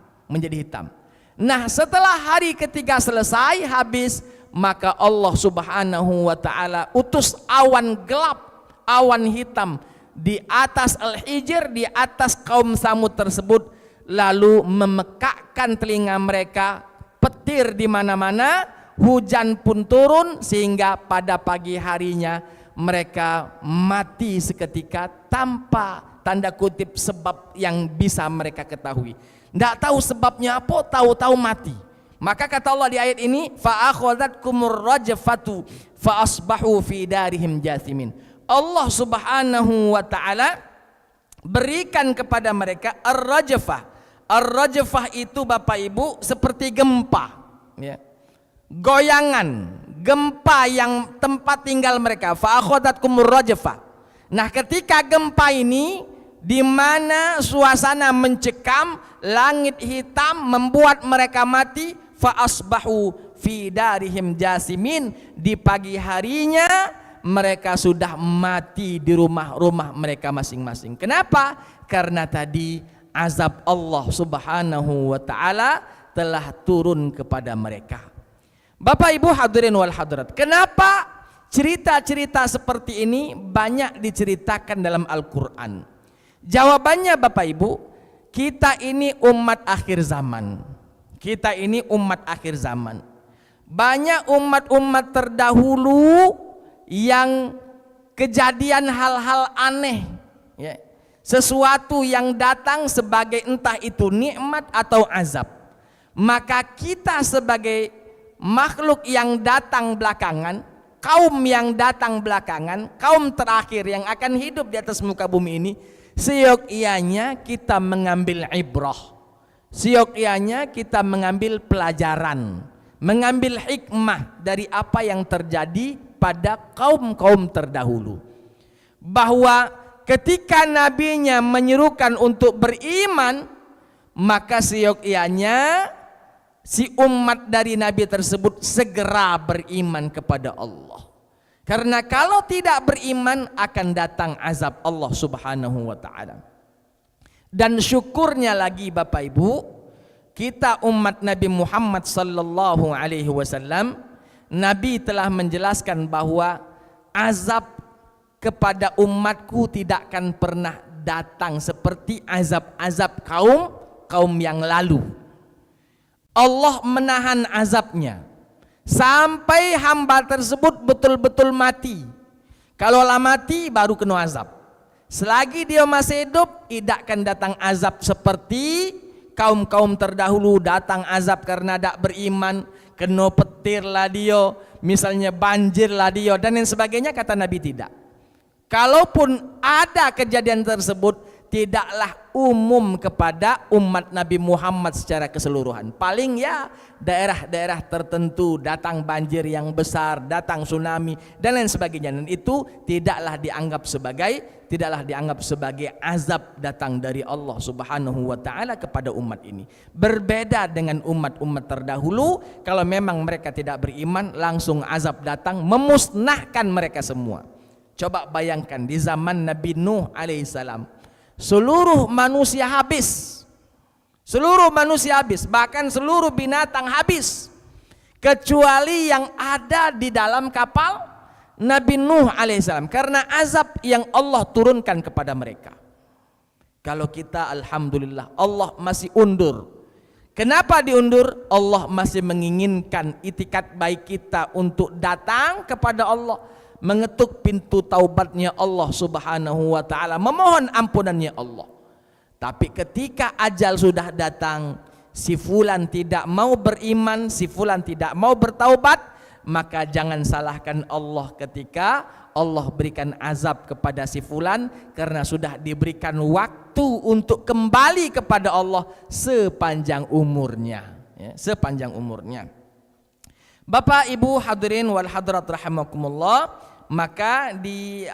Nah, setelah hari ketiga selesai habis, maka Allah Subhanahu wa taala utus awan gelap, awan hitam di atas Al-Hijr, di atas kaum Samud tersebut, lalu memekakkan telinga mereka, petir di mana-mana, hujan pun turun sehingga pada pagi harinya mereka mati seketika tanpa tanda kutip sebab yang bisa mereka ketahui. Tidak tahu sebabnya apa, tahu-tahu mati. Maka kata Allah di ayat ini, fa akhadhatkumur rajfatu fa asbahu fi darihim jathimin. Allah Subhanahu wa taala berikan kepada mereka ar-rajfah. Ar-rajfah itu Bapak Ibu seperti gempa, ya. Goyangan, gempa yang tempat tinggal mereka. Fa akhadatkumur rajfah. Nah, ketika gempa ini di mana suasana mencekam, langit hitam membuat mereka mati, fa asbahu fi darihim jasimin, di pagi harinya mereka sudah mati di rumah-rumah mereka masing-masing. Kenapa? Karena tadi azab Allah Subhanahu wa taala telah turun kepada mereka. Bapak Ibu hadirin wal hadirat, kenapa cerita-cerita seperti ini banyak diceritakan dalam Al-Qur'an? Jawabannya Bapak Ibu, kita ini umat akhir zaman. Kita ini umat akhir zaman. Banyak umat-umat terdahulu yang kejadian hal-hal aneh, ya. Sesuatu yang datang sebagai entah itu nikmat atau azab. Maka kita sebagai makhluk yang datang belakangan, kaum yang datang belakangan, kaum terakhir yang akan hidup di atas muka bumi ini, seyogyanya kita mengambil ibrah, seyogyanya kita mengambil pelajaran, mengambil hikmah dari apa yang terjadi pada kaum-kaum terdahulu. Bahwa ketika nabinya menyerukan untuk beriman, maka seyogyanya si umat dari nabi tersebut segera beriman kepada Allah. Karena kalau tidak beriman akan datang azab Allah Subhanahu wa taala. Dan syukurnya lagi Bapak Ibu, kita umat Nabi Muhammad sallallahu alaihi wasallam, Nabi telah menjelaskan bahwa azab kepada umatku tidak akan pernah datang seperti azab-azab kaum yang lalu. Allah menahan azabnya sampai hamba tersebut betul-betul mati. Kalaulah mati baru kena azab. Selagi dia masih hidup tidak akan datang azab seperti kaum-kaum terdahulu datang azab karena tidak beriman, kena petir lah dia, misalnya banjir lah dia dan lain sebagainya. Kata Nabi tidak. Kalaupun ada kejadian tersebut tidaklah umum kepada umat Nabi Muhammad secara keseluruhan. Paling ya daerah-daerah tertentu datang banjir yang besar, datang tsunami dan lain sebagainya. Dan itu tidaklah dianggap sebagai azab datang dari Allah Subhanahu wa taala kepada umat ini. Berbeda dengan umat-umat terdahulu, kalau memang mereka tidak beriman langsung azab datang memusnahkan mereka semua. Coba bayangkan di zaman Nabi Nuh alaihissalam, seluruh manusia habis, bahkan seluruh binatang habis, kecuali yang ada di dalam kapal Nabi Nuh alaihissalam, karena azab yang Allah turunkan kepada mereka. Kalau kita alhamdulillah Allah masih undur. Kenapa diundur? Allah masih menginginkan itikat baik kita untuk datang kepada Allah, mengetuk pintu taubatnya Allah Subhanahu wa taala, memohon ampunannya Allah. Tapi ketika ajal sudah datang, si fulan tidak mau beriman, si fulan tidak mau bertaubat, maka jangan salahkan Allah ketika Allah berikan azab kepada si fulan, karena sudah diberikan waktu untuk kembali kepada Allah sepanjang umurnya, ya, sepanjang umurnya. Bapak Ibu hadirin wal hadirat rahimakumullah, maka di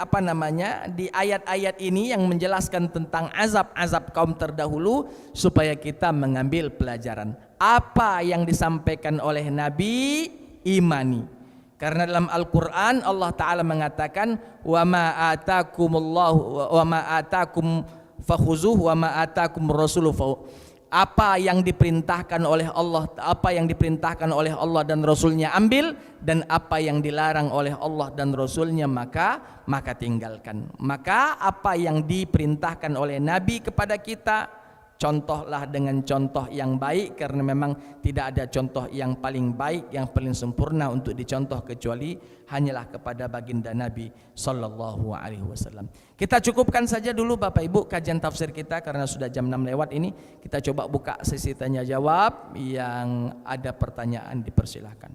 ayat-ayat ini yang menjelaskan tentang azab-azab kaum terdahulu supaya kita mengambil pelajaran. Apa yang disampaikan oleh Nabi imani. Karena dalam Al-Qur'an Allah taala mengatakan wa ma atakum fakhuzuhu wa ma atakum rasuluhu. Apa yang diperintahkan oleh Allah, apa yang diperintahkan oleh Allah dan Rasulnya ambil, dan apa yang dilarang oleh Allah dan Rasulnya maka tinggalkan. Maka apa yang diperintahkan oleh Nabi kepada kita, contohlah dengan contoh yang baik, karena memang tidak ada contoh yang paling baik, yang paling sempurna untuk dicontoh kecuali hanyalah kepada baginda Nabi sallallahu alaihi wasallam. Kita cukupkan saja dulu Bapak Ibu kajian tafsir kita karena sudah jam 6 lewat ini. Kita coba buka sesi tanya jawab, yang ada pertanyaan dipersilahkan.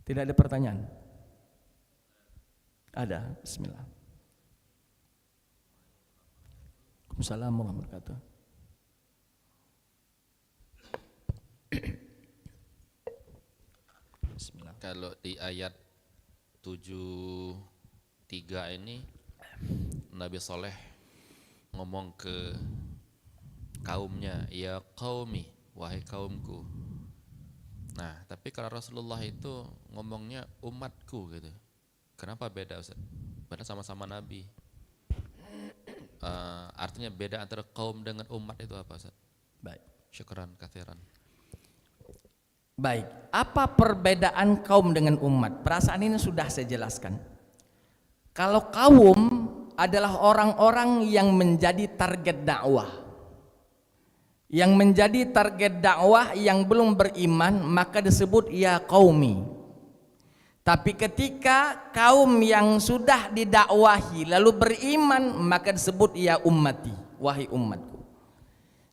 Tidak ada pertanyaan? Ada. Bismillah. Assalamualaikum warahmatullahi wabarakatuh. Bismillah. Kalau di ayat 73 ini Nabi Soleh ngomong ke kaumnya, ya qaumi, wahai kaumku. Nah, tapi kalau Rasulullah itu ngomongnya umatku gitu. Kenapa beda, Ustaz? Padahal sama-sama Nabi. Artinya beda antara kaum dengan umat itu apa, Ustaz? Baik. Syukran katsiran. Baik, apa perbedaan kaum dengan umat? Perasaan ini sudah saya jelaskan. Kalau kaum adalah orang-orang yang menjadi target dakwah. Yang menjadi target dakwah yang belum beriman, maka disebut ya qaumi. Tapi ketika kaum yang sudah didakwahi lalu beriman, maka disebut ya ummati, wahai umatku.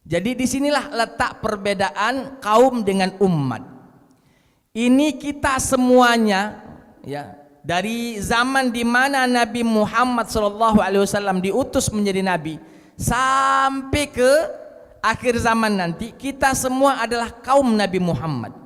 Jadi disinilah letak perbedaan kaum dengan umat. Ini kita semuanya, ya, dari zaman di mana Nabi Muhammad SAW diutus menjadi nabi sampai ke akhir zaman nanti, kita semua adalah kaum Nabi Muhammad.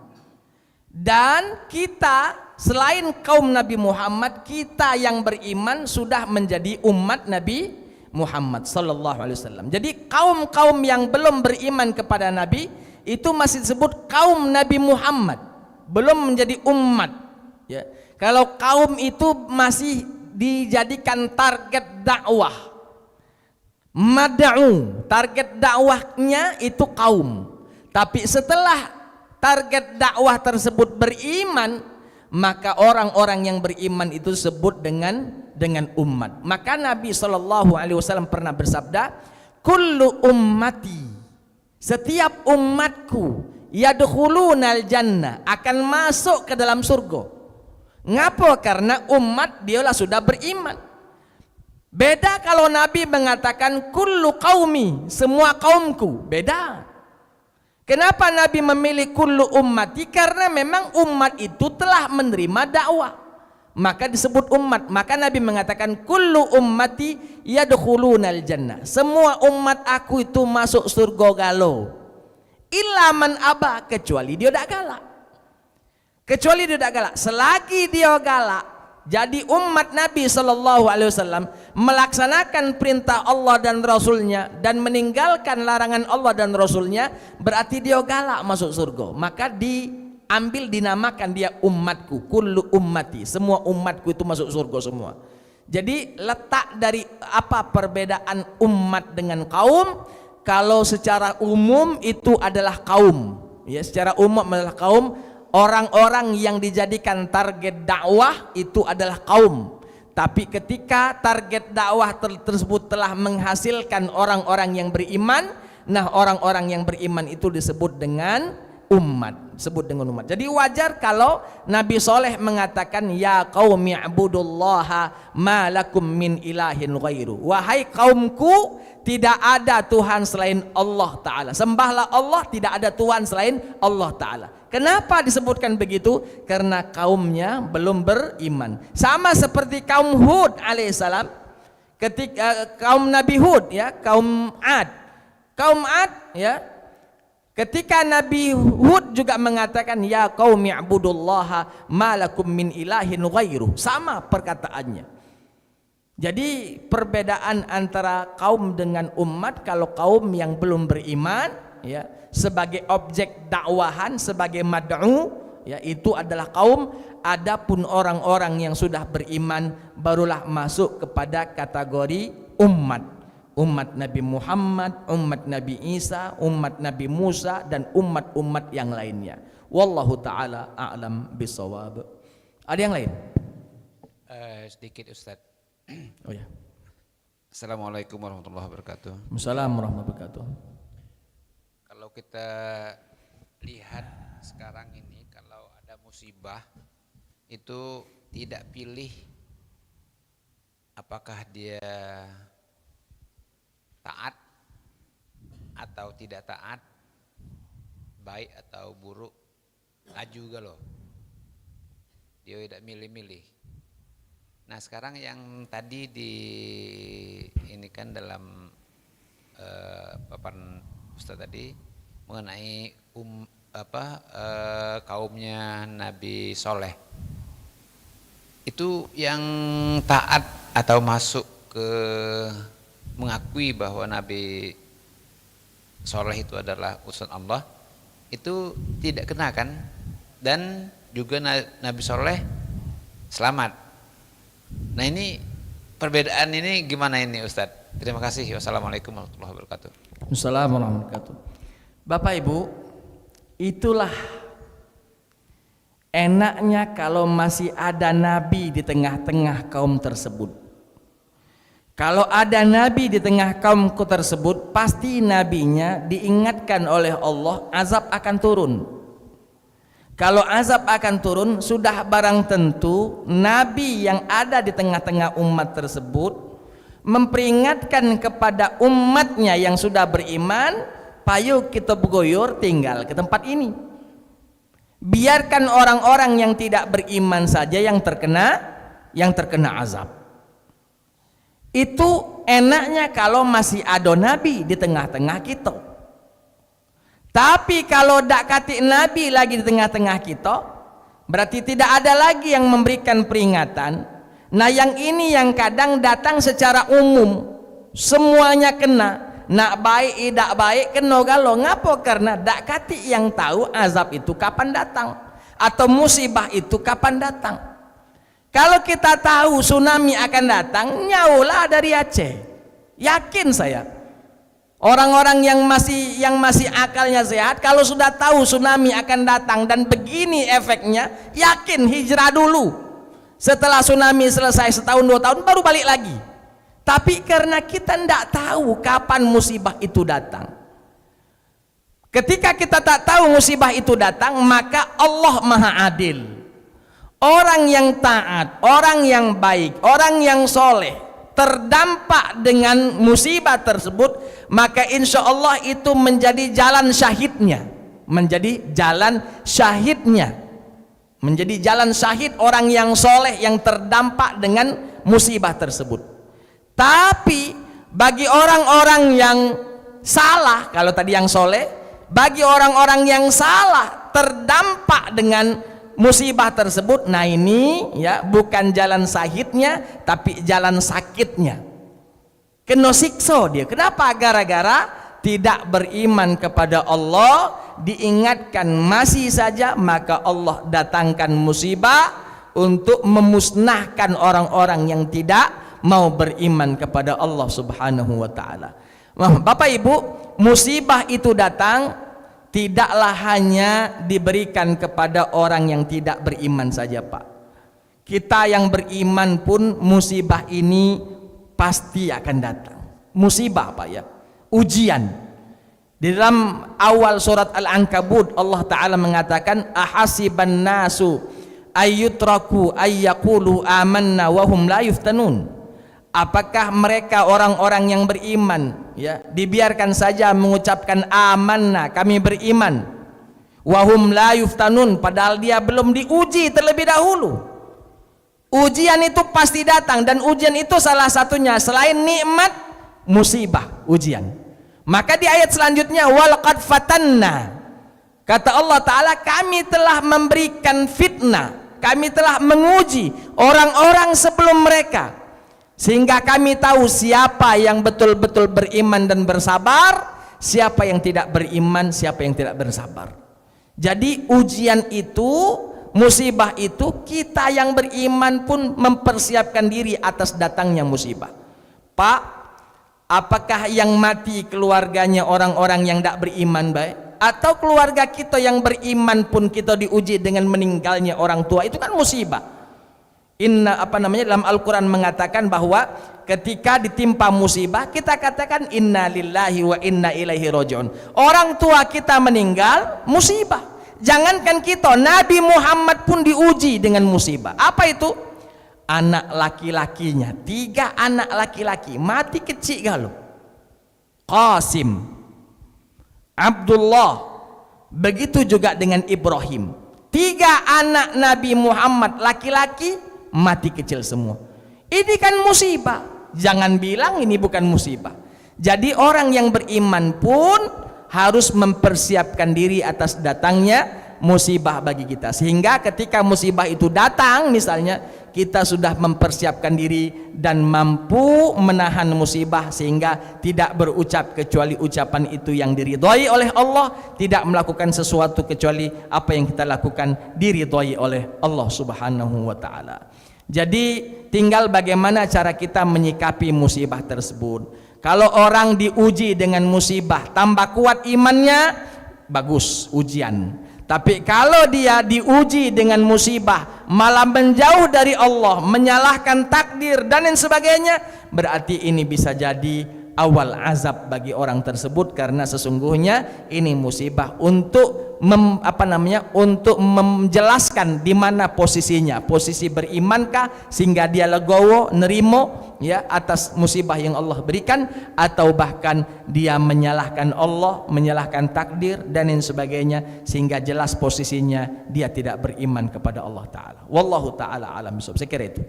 Dan kita selain kaum Nabi Muhammad, kita yang beriman sudah menjadi umat Nabi Muhammad SAW. Jadi kaum-kaum yang belum beriman kepada Nabi itu masih disebut kaum Nabi Muhammad, belum menjadi umat. Ya. Kalau kaum itu masih dijadikan target dakwah, mad'u, target dakwahnya itu kaum. Tapi setelah target dakwah tersebut beriman, maka orang-orang yang beriman itu disebut dengan umat. Maka Nabi SAW pernah bersabda, kullu ummati, setiap umatku, yadkhulunal jannah, akan masuk ke dalam surga. Ngapa? Karena umat dialah sudah beriman. Beda kalau Nabi mengatakan kullu qaumi, semua kaumku, beda. Kenapa Nabi memilih kullu ummati? Karena memang umat itu telah menerima dakwah, maka disebut umat. Maka Nabi mengatakan kullu ummati yadkhulunal jannah, semua umat aku itu masuk surga galau. Illa man aba, kecuali dia tidak galak. Kecuali dia tidak galak. Selagi dia galak, jadi umat Nabi SAW melaksanakan perintah Allah dan Rasulnya dan meninggalkan larangan Allah dan Rasulnya, berarti dia galak masuk surga. Maka diambil, dinamakan dia umatku, kullu ummati, semua umatku itu masuk surga semua. Jadi letak dari apa perbedaan umat dengan kaum? Kalau secara umum itu adalah kaum, ya, secara umum adalah kaum. Orang-orang yang dijadikan target dakwah itu adalah kaum. Tapi ketika target dakwah tersebut telah menghasilkan orang-orang yang beriman, nah orang-orang yang beriman itu disebut dengan umat, disebut dengan umat. Jadi wajar kalau Nabi Soleh mengatakan ya qaumi ibudullaha ma lakum min ilahin ghairu, wahai kaumku, tidak ada Tuhan selain Allah Ta'ala, sembahlah Allah, tidak ada Tuhan selain Allah Ta'ala. Kenapa disebutkan begitu? Karena kaumnya belum beriman. Sama seperti kaum Hud alaihissalam, ketika kaum Nabi Hud, ya, kaum Ad, ya, ketika Nabi Hud juga mengatakan ya qaumi ibudullaha ma lakum min ilahin ghairu, sama perkataannya. Jadi perbedaan antara kaum dengan umat, kalau kaum yang belum beriman, ya, sebagai objek dakwahan, sebagai mad'u, ya, itu adalah kaum. Adapun orang-orang yang sudah beriman barulah masuk kepada kategori umat. Umat Nabi Muhammad, umat Nabi Isa, umat Nabi Musa, dan umat-umat yang lainnya. Wallahu ta'ala a'lam bisawab. Ada yang lain? Sedikit Ustadz. Oh ya. Assalamualaikum warahmatullahi wabarakatuh. Assalamualaikum warahmatullahi wabarakatuh. Kalau kita lihat sekarang ini, kalau ada musibah itu tidak pilih apakah dia taat atau tidak taat, baik atau buruk, laju juga loh. Dia tidak milih-milih. Nah sekarang yang tadi ini kan dalam paparan Ustaz tadi mengenai kaumnya Nabi Soleh, itu yang taat atau masuk ke mengakui bahwa Nabi Soleh itu adalah utusan Allah, itu tidak kena kan? Dan juga Nabi Soleh selamat. Nah ini perbedaan ini gimana ini Ustadz? Terima kasih. Wassalamualaikum warahmatullahi wabarakatuh. Assalamualaikum warahmatullahi wabarakatuh. Bapak Ibu, itulah enaknya kalau masih ada nabi di tengah-tengah kaum tersebut. Kalau ada nabi di tengah kaumku tersebut, pasti nabinya diingatkan oleh Allah azab akan turun. Kalau azab akan turun, sudah barang tentu nabi yang ada di tengah-tengah umat tersebut memperingatkan kepada umatnya yang sudah beriman, payo kita begoyor tinggal ke tempat ini. Biarkan orang-orang yang tidak beriman saja yang terkena azab. Itu enaknya kalau masih ada nabi di tengah-tengah kita. Tapi kalau dak katik nabi lagi di tengah-tengah kita, berarti tidak ada lagi yang memberikan peringatan. Nah yang ini yang kadang datang secara umum, semuanya kena, nak baik tidak baik kena galo. Ngapa? Karena dak katik yang tahu azab itu kapan datang atau musibah itu kapan datang. Kalau kita tahu tsunami akan datang, nyaulah dari Aceh. Yakin saya. Orang-orang yang masih akalnya sehat, kalau sudah tahu tsunami akan datang dan begini efeknya, yakin hijrah dulu. Setelah tsunami selesai setahun 2 tahun baru balik lagi. Tapi karena kita tidak tahu kapan musibah itu datang. Ketika kita tak tahu musibah itu datang, maka Allah Maha Adil. Orang yang taat, orang yang baik, orang yang soleh terdampak dengan musibah tersebut, maka insya Allah itu menjadi jalan syahidnya, menjadi jalan syahid orang yang soleh yang terdampak dengan musibah tersebut. Tapi bagi orang-orang yang salah, kalau tadi yang soleh, bagi orang-orang yang salah terdampak dengan musibah tersebut, nah ini ya bukan jalan syahidnya tapi jalan sakitnya. Kena siksa dia. Kenapa? Gara-gara tidak beriman kepada Allah, diingatkan masih saja, maka Allah datangkan musibah untuk memusnahkan orang-orang yang tidak mau beriman kepada Allah Subhanahu wa taala. Bapak Ibu, musibah itu datang tidaklah hanya diberikan kepada orang yang tidak beriman saja, Pak. Kita yang beriman pun musibah ini pasti akan datang. Musibah Pak ya, ujian. Di dalam awal surat Al-Ankabut Allah Ta'ala mengatakan, ahasiban nasu ayyutraku ayyakulu amanna wahum la yuftanun. Apakah mereka orang-orang yang beriman ya dibiarkan saja mengucapkan amanna, kami beriman, wahum la yuftanun, padahal dia belum diuji terlebih dahulu. Ujian itu pasti datang, dan ujian itu salah satunya selain nikmat, musibah, ujian. Maka di ayat selanjutnya, walaqad fatanna, kata Allah Ta'ala, kami telah memberikan fitnah, kami telah menguji orang-orang sebelum mereka, sehingga kami tahu siapa yang betul-betul beriman dan bersabar, siapa yang tidak beriman, siapa yang tidak bersabar. Jadi ujian itu, musibah itu, kita yang beriman pun mempersiapkan diri atas datangnya musibah. Pak, apakah yang mati keluarganya orang-orang yang tidak beriman baik? Atau keluarga kita yang beriman pun kita diuji dengan meninggalnya orang tua? Itu kan musibah. Dalam Al-Quran mengatakan bahwa ketika ditimpa musibah, kita katakan inna lillahi wa inna ilaihi rajiun. Orang tua kita meninggal, musibah. Jangankan kita, Nabi Muhammad pun diuji dengan musibah. Apa itu? Anak laki-lakinya, 3 anak laki-laki mati kecil galuh. Qasim, Abdullah, begitu juga dengan Ibrahim. 3 3 anak Nabi Muhammad laki-laki mati kecil semua. Ini kan musibah. Jangan bilang ini bukan musibah. Jadi orang yang beriman pun harus mempersiapkan diri atas datangnya musibah bagi kita, sehingga ketika musibah itu datang misalnya, kita sudah mempersiapkan diri dan mampu menahan musibah sehingga tidak berucap kecuali ucapan itu yang diridhai oleh Allah, tidak melakukan sesuatu kecuali apa yang kita lakukan diridhai oleh Allah Subhanahu wa taala. Jadi tinggal bagaimana cara kita menyikapi musibah tersebut. Kalau orang diuji dengan musibah tambah kuat imannya, bagus ujian. Tapi kalau dia diuji dengan musibah malah menjauh dari Allah, menyalahkan takdir dan lain sebagainya, berarti ini bisa jadi awal azab bagi orang tersebut, karena sesungguhnya ini musibah untuk untuk menjelaskan di mana posisinya, posisi berimankah sehingga dia legowo nerimo ya atas musibah yang Allah berikan, atau bahkan dia menyalahkan Allah, menyalahkan takdir dan lain sebagainya, sehingga jelas posisinya dia tidak beriman kepada Allah taala. Wallahu taala alam bisawab. Saya kira itu.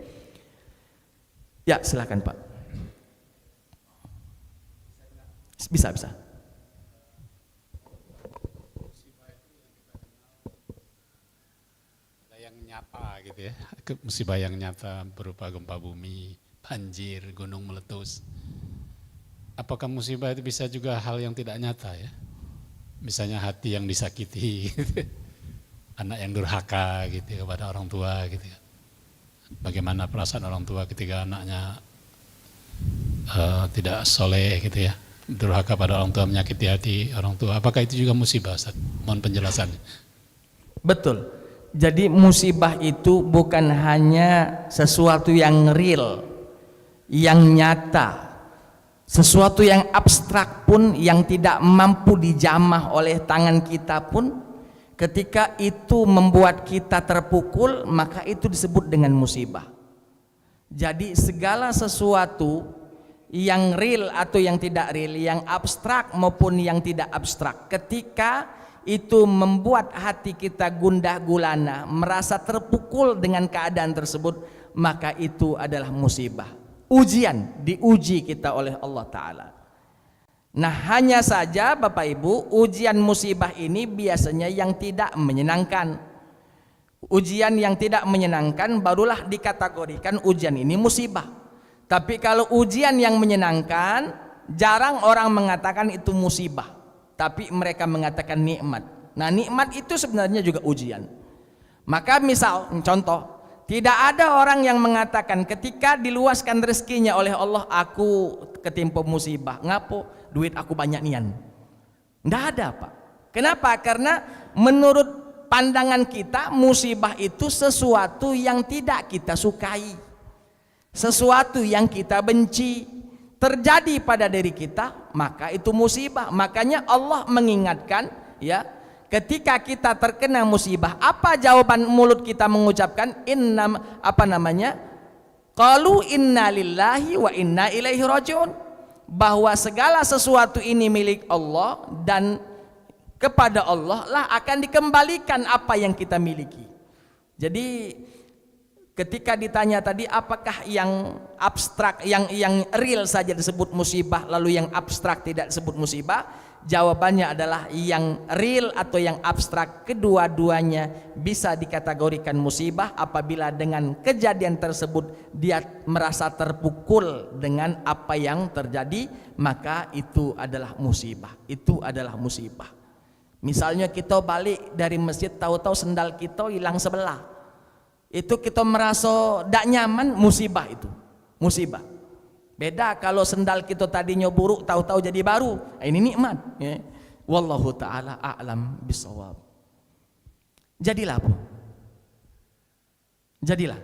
Ya, silakan Pak. Bisa. Nyata gitu ya, musibah yang nyata berupa gempa bumi, banjir, gunung meletus. Apakah musibah itu bisa juga hal yang tidak nyata ya? Misalnya hati yang disakiti, gitu. Anak yang durhaka gitu kepada orang tua gitu. Bagaimana perasaan orang tua ketika anaknya tidak soleh gitu ya, durhaka pada orang tua, menyakiti hati orang tua. Apakah itu juga musibah, Ustaz? Mohon penjelasannya. Betul. Jadi musibah itu bukan hanya sesuatu yang real, yang nyata, sesuatu yang abstrak pun yang tidak mampu dijamah oleh tangan kita pun, ketika itu membuat kita terpukul, maka itu disebut dengan musibah. Jadi segala sesuatu yang real atau yang tidak real, yang abstrak maupun yang tidak abstrak, ketika itu membuat hati kita gundah gulana, merasa terpukul dengan keadaan tersebut, maka itu adalah musibah. Ujian, diuji kita oleh Allah Ta'ala. Nah, hanya saja Bapak Ibu, ujian musibah ini biasanya yang tidak menyenangkan. Ujian yang tidak menyenangkan barulah dikategorikan ujian ini musibah. Tapi kalau ujian yang menyenangkan, jarang orang mengatakan itu musibah, tapi mereka mengatakan nikmat. Nah, nikmat itu sebenarnya juga ujian. Maka misal, contoh, tidak ada orang yang mengatakan ketika diluaskan rezekinya oleh Allah, aku ketimpa musibah, ngapo duit aku banyak nian. Tidak ada Pak. Kenapa? Karena menurut pandangan kita, musibah itu sesuatu yang tidak kita sukai, sesuatu yang kita benci, terjadi pada diri kita, maka itu musibah. Makanya Allah mengingatkan ya, ketika kita terkena musibah, apa jawaban mulut kita mengucapkan? Qalu inna lillahi wa inna ilaihi rajiun, bahwa segala sesuatu ini milik Allah dan kepada Allah lah akan dikembalikan apa yang kita miliki. Jadi ketika ditanya tadi apakah yang abstrak, yang real saja disebut musibah, lalu yang abstrak tidak disebut musibah, jawabannya adalah yang real atau yang abstrak, kedua-duanya bisa dikategorikan musibah apabila dengan kejadian tersebut dia merasa terpukul dengan apa yang terjadi, maka itu adalah musibah. Itu adalah musibah. Misalnya kita balik dari masjid, tahu-tahu sendal kita hilang sebelah, itu kita merasa tidak nyaman, musibah itu, musibah. Beda kalau sendal kita tadinya buruk, tahu-tahu jadi baru, ini nikmat ya. Wallahu ta'ala a'lam bisawab. Jadilah Bu, jadilah.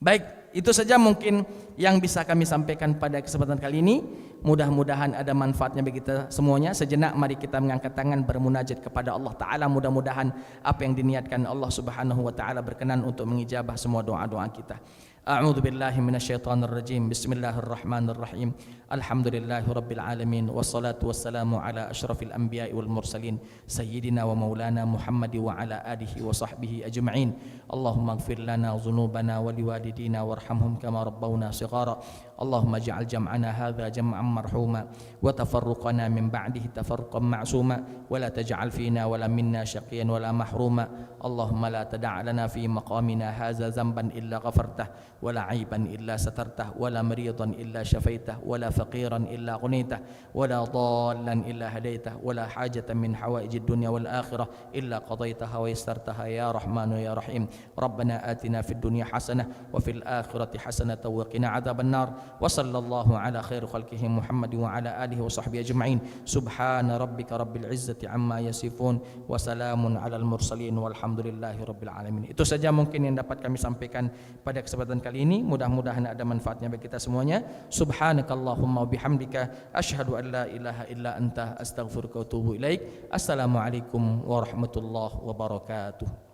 Baik, itu saja mungkin yang bisa kami sampaikan pada kesempatan kali ini. Mudah-mudahan ada manfaatnya bagi kita semuanya. Sejenak mari kita mengangkat tangan bermunajat kepada Allah Ta'ala. Mudah-mudahan apa yang diniatkan Allah Subhanahu wa Ta'ala berkenan untuk mengijabah semua doa-doa kita. A'udzu billahi minasyaitonir rajim. Bismillahirrahmanirrahim. Alhamdulillahi rabbil alamin wassalatu wassalamu ala asyrafil anbiya'i wal mursalin sayyidina wa maulana Muhammad wa ala alihi wa sahbihi ajma'in. Allahumma ighfir lana dhunubana wa liwalidina warhamhum kama rabbawna shighara. Allahumma ij'al jam'ana hadha jam'an marhuma wa tafarruqana min ba'dihi tafarruqan ma'suma wa la taj'al fina wa la minna shaqiyan wa la mahruma. Allahumma la tada' lana fi maqamina hadha dhanban illa ghafartah ولا عيبا إلا سترته ولا مريضا إلا شفيته ولا فقيرا إلا غنيته ولا ضالا إلا هديته ولا حاجة من حوائج الدنيا والآخرة إلا قضيتها ويسرتها يا رحمن يا رحيم. ربنا آتنا في الدنيا حسنة وفي الآخرة حسنة وقنا عذاب النار. وصلى الله على خير خلقه محمد وعلى آله وصحبه أجمعين. سبحان ربك رب العزة عما يصفون وسلام على المرسلين والحمد لله رب العالمين. Itu saja mungkin yang dapat kami sampaikan pada kesempatan kali ini. Mudah-mudahan ada manfaatnya bagi kita semuanya. Subhanakallahumma wa bihamdika asyhadu an la ilaha illa anta astaghfiruka wa atubu ilaik. Assalamualaikum warahmatullahi wabarakatuh.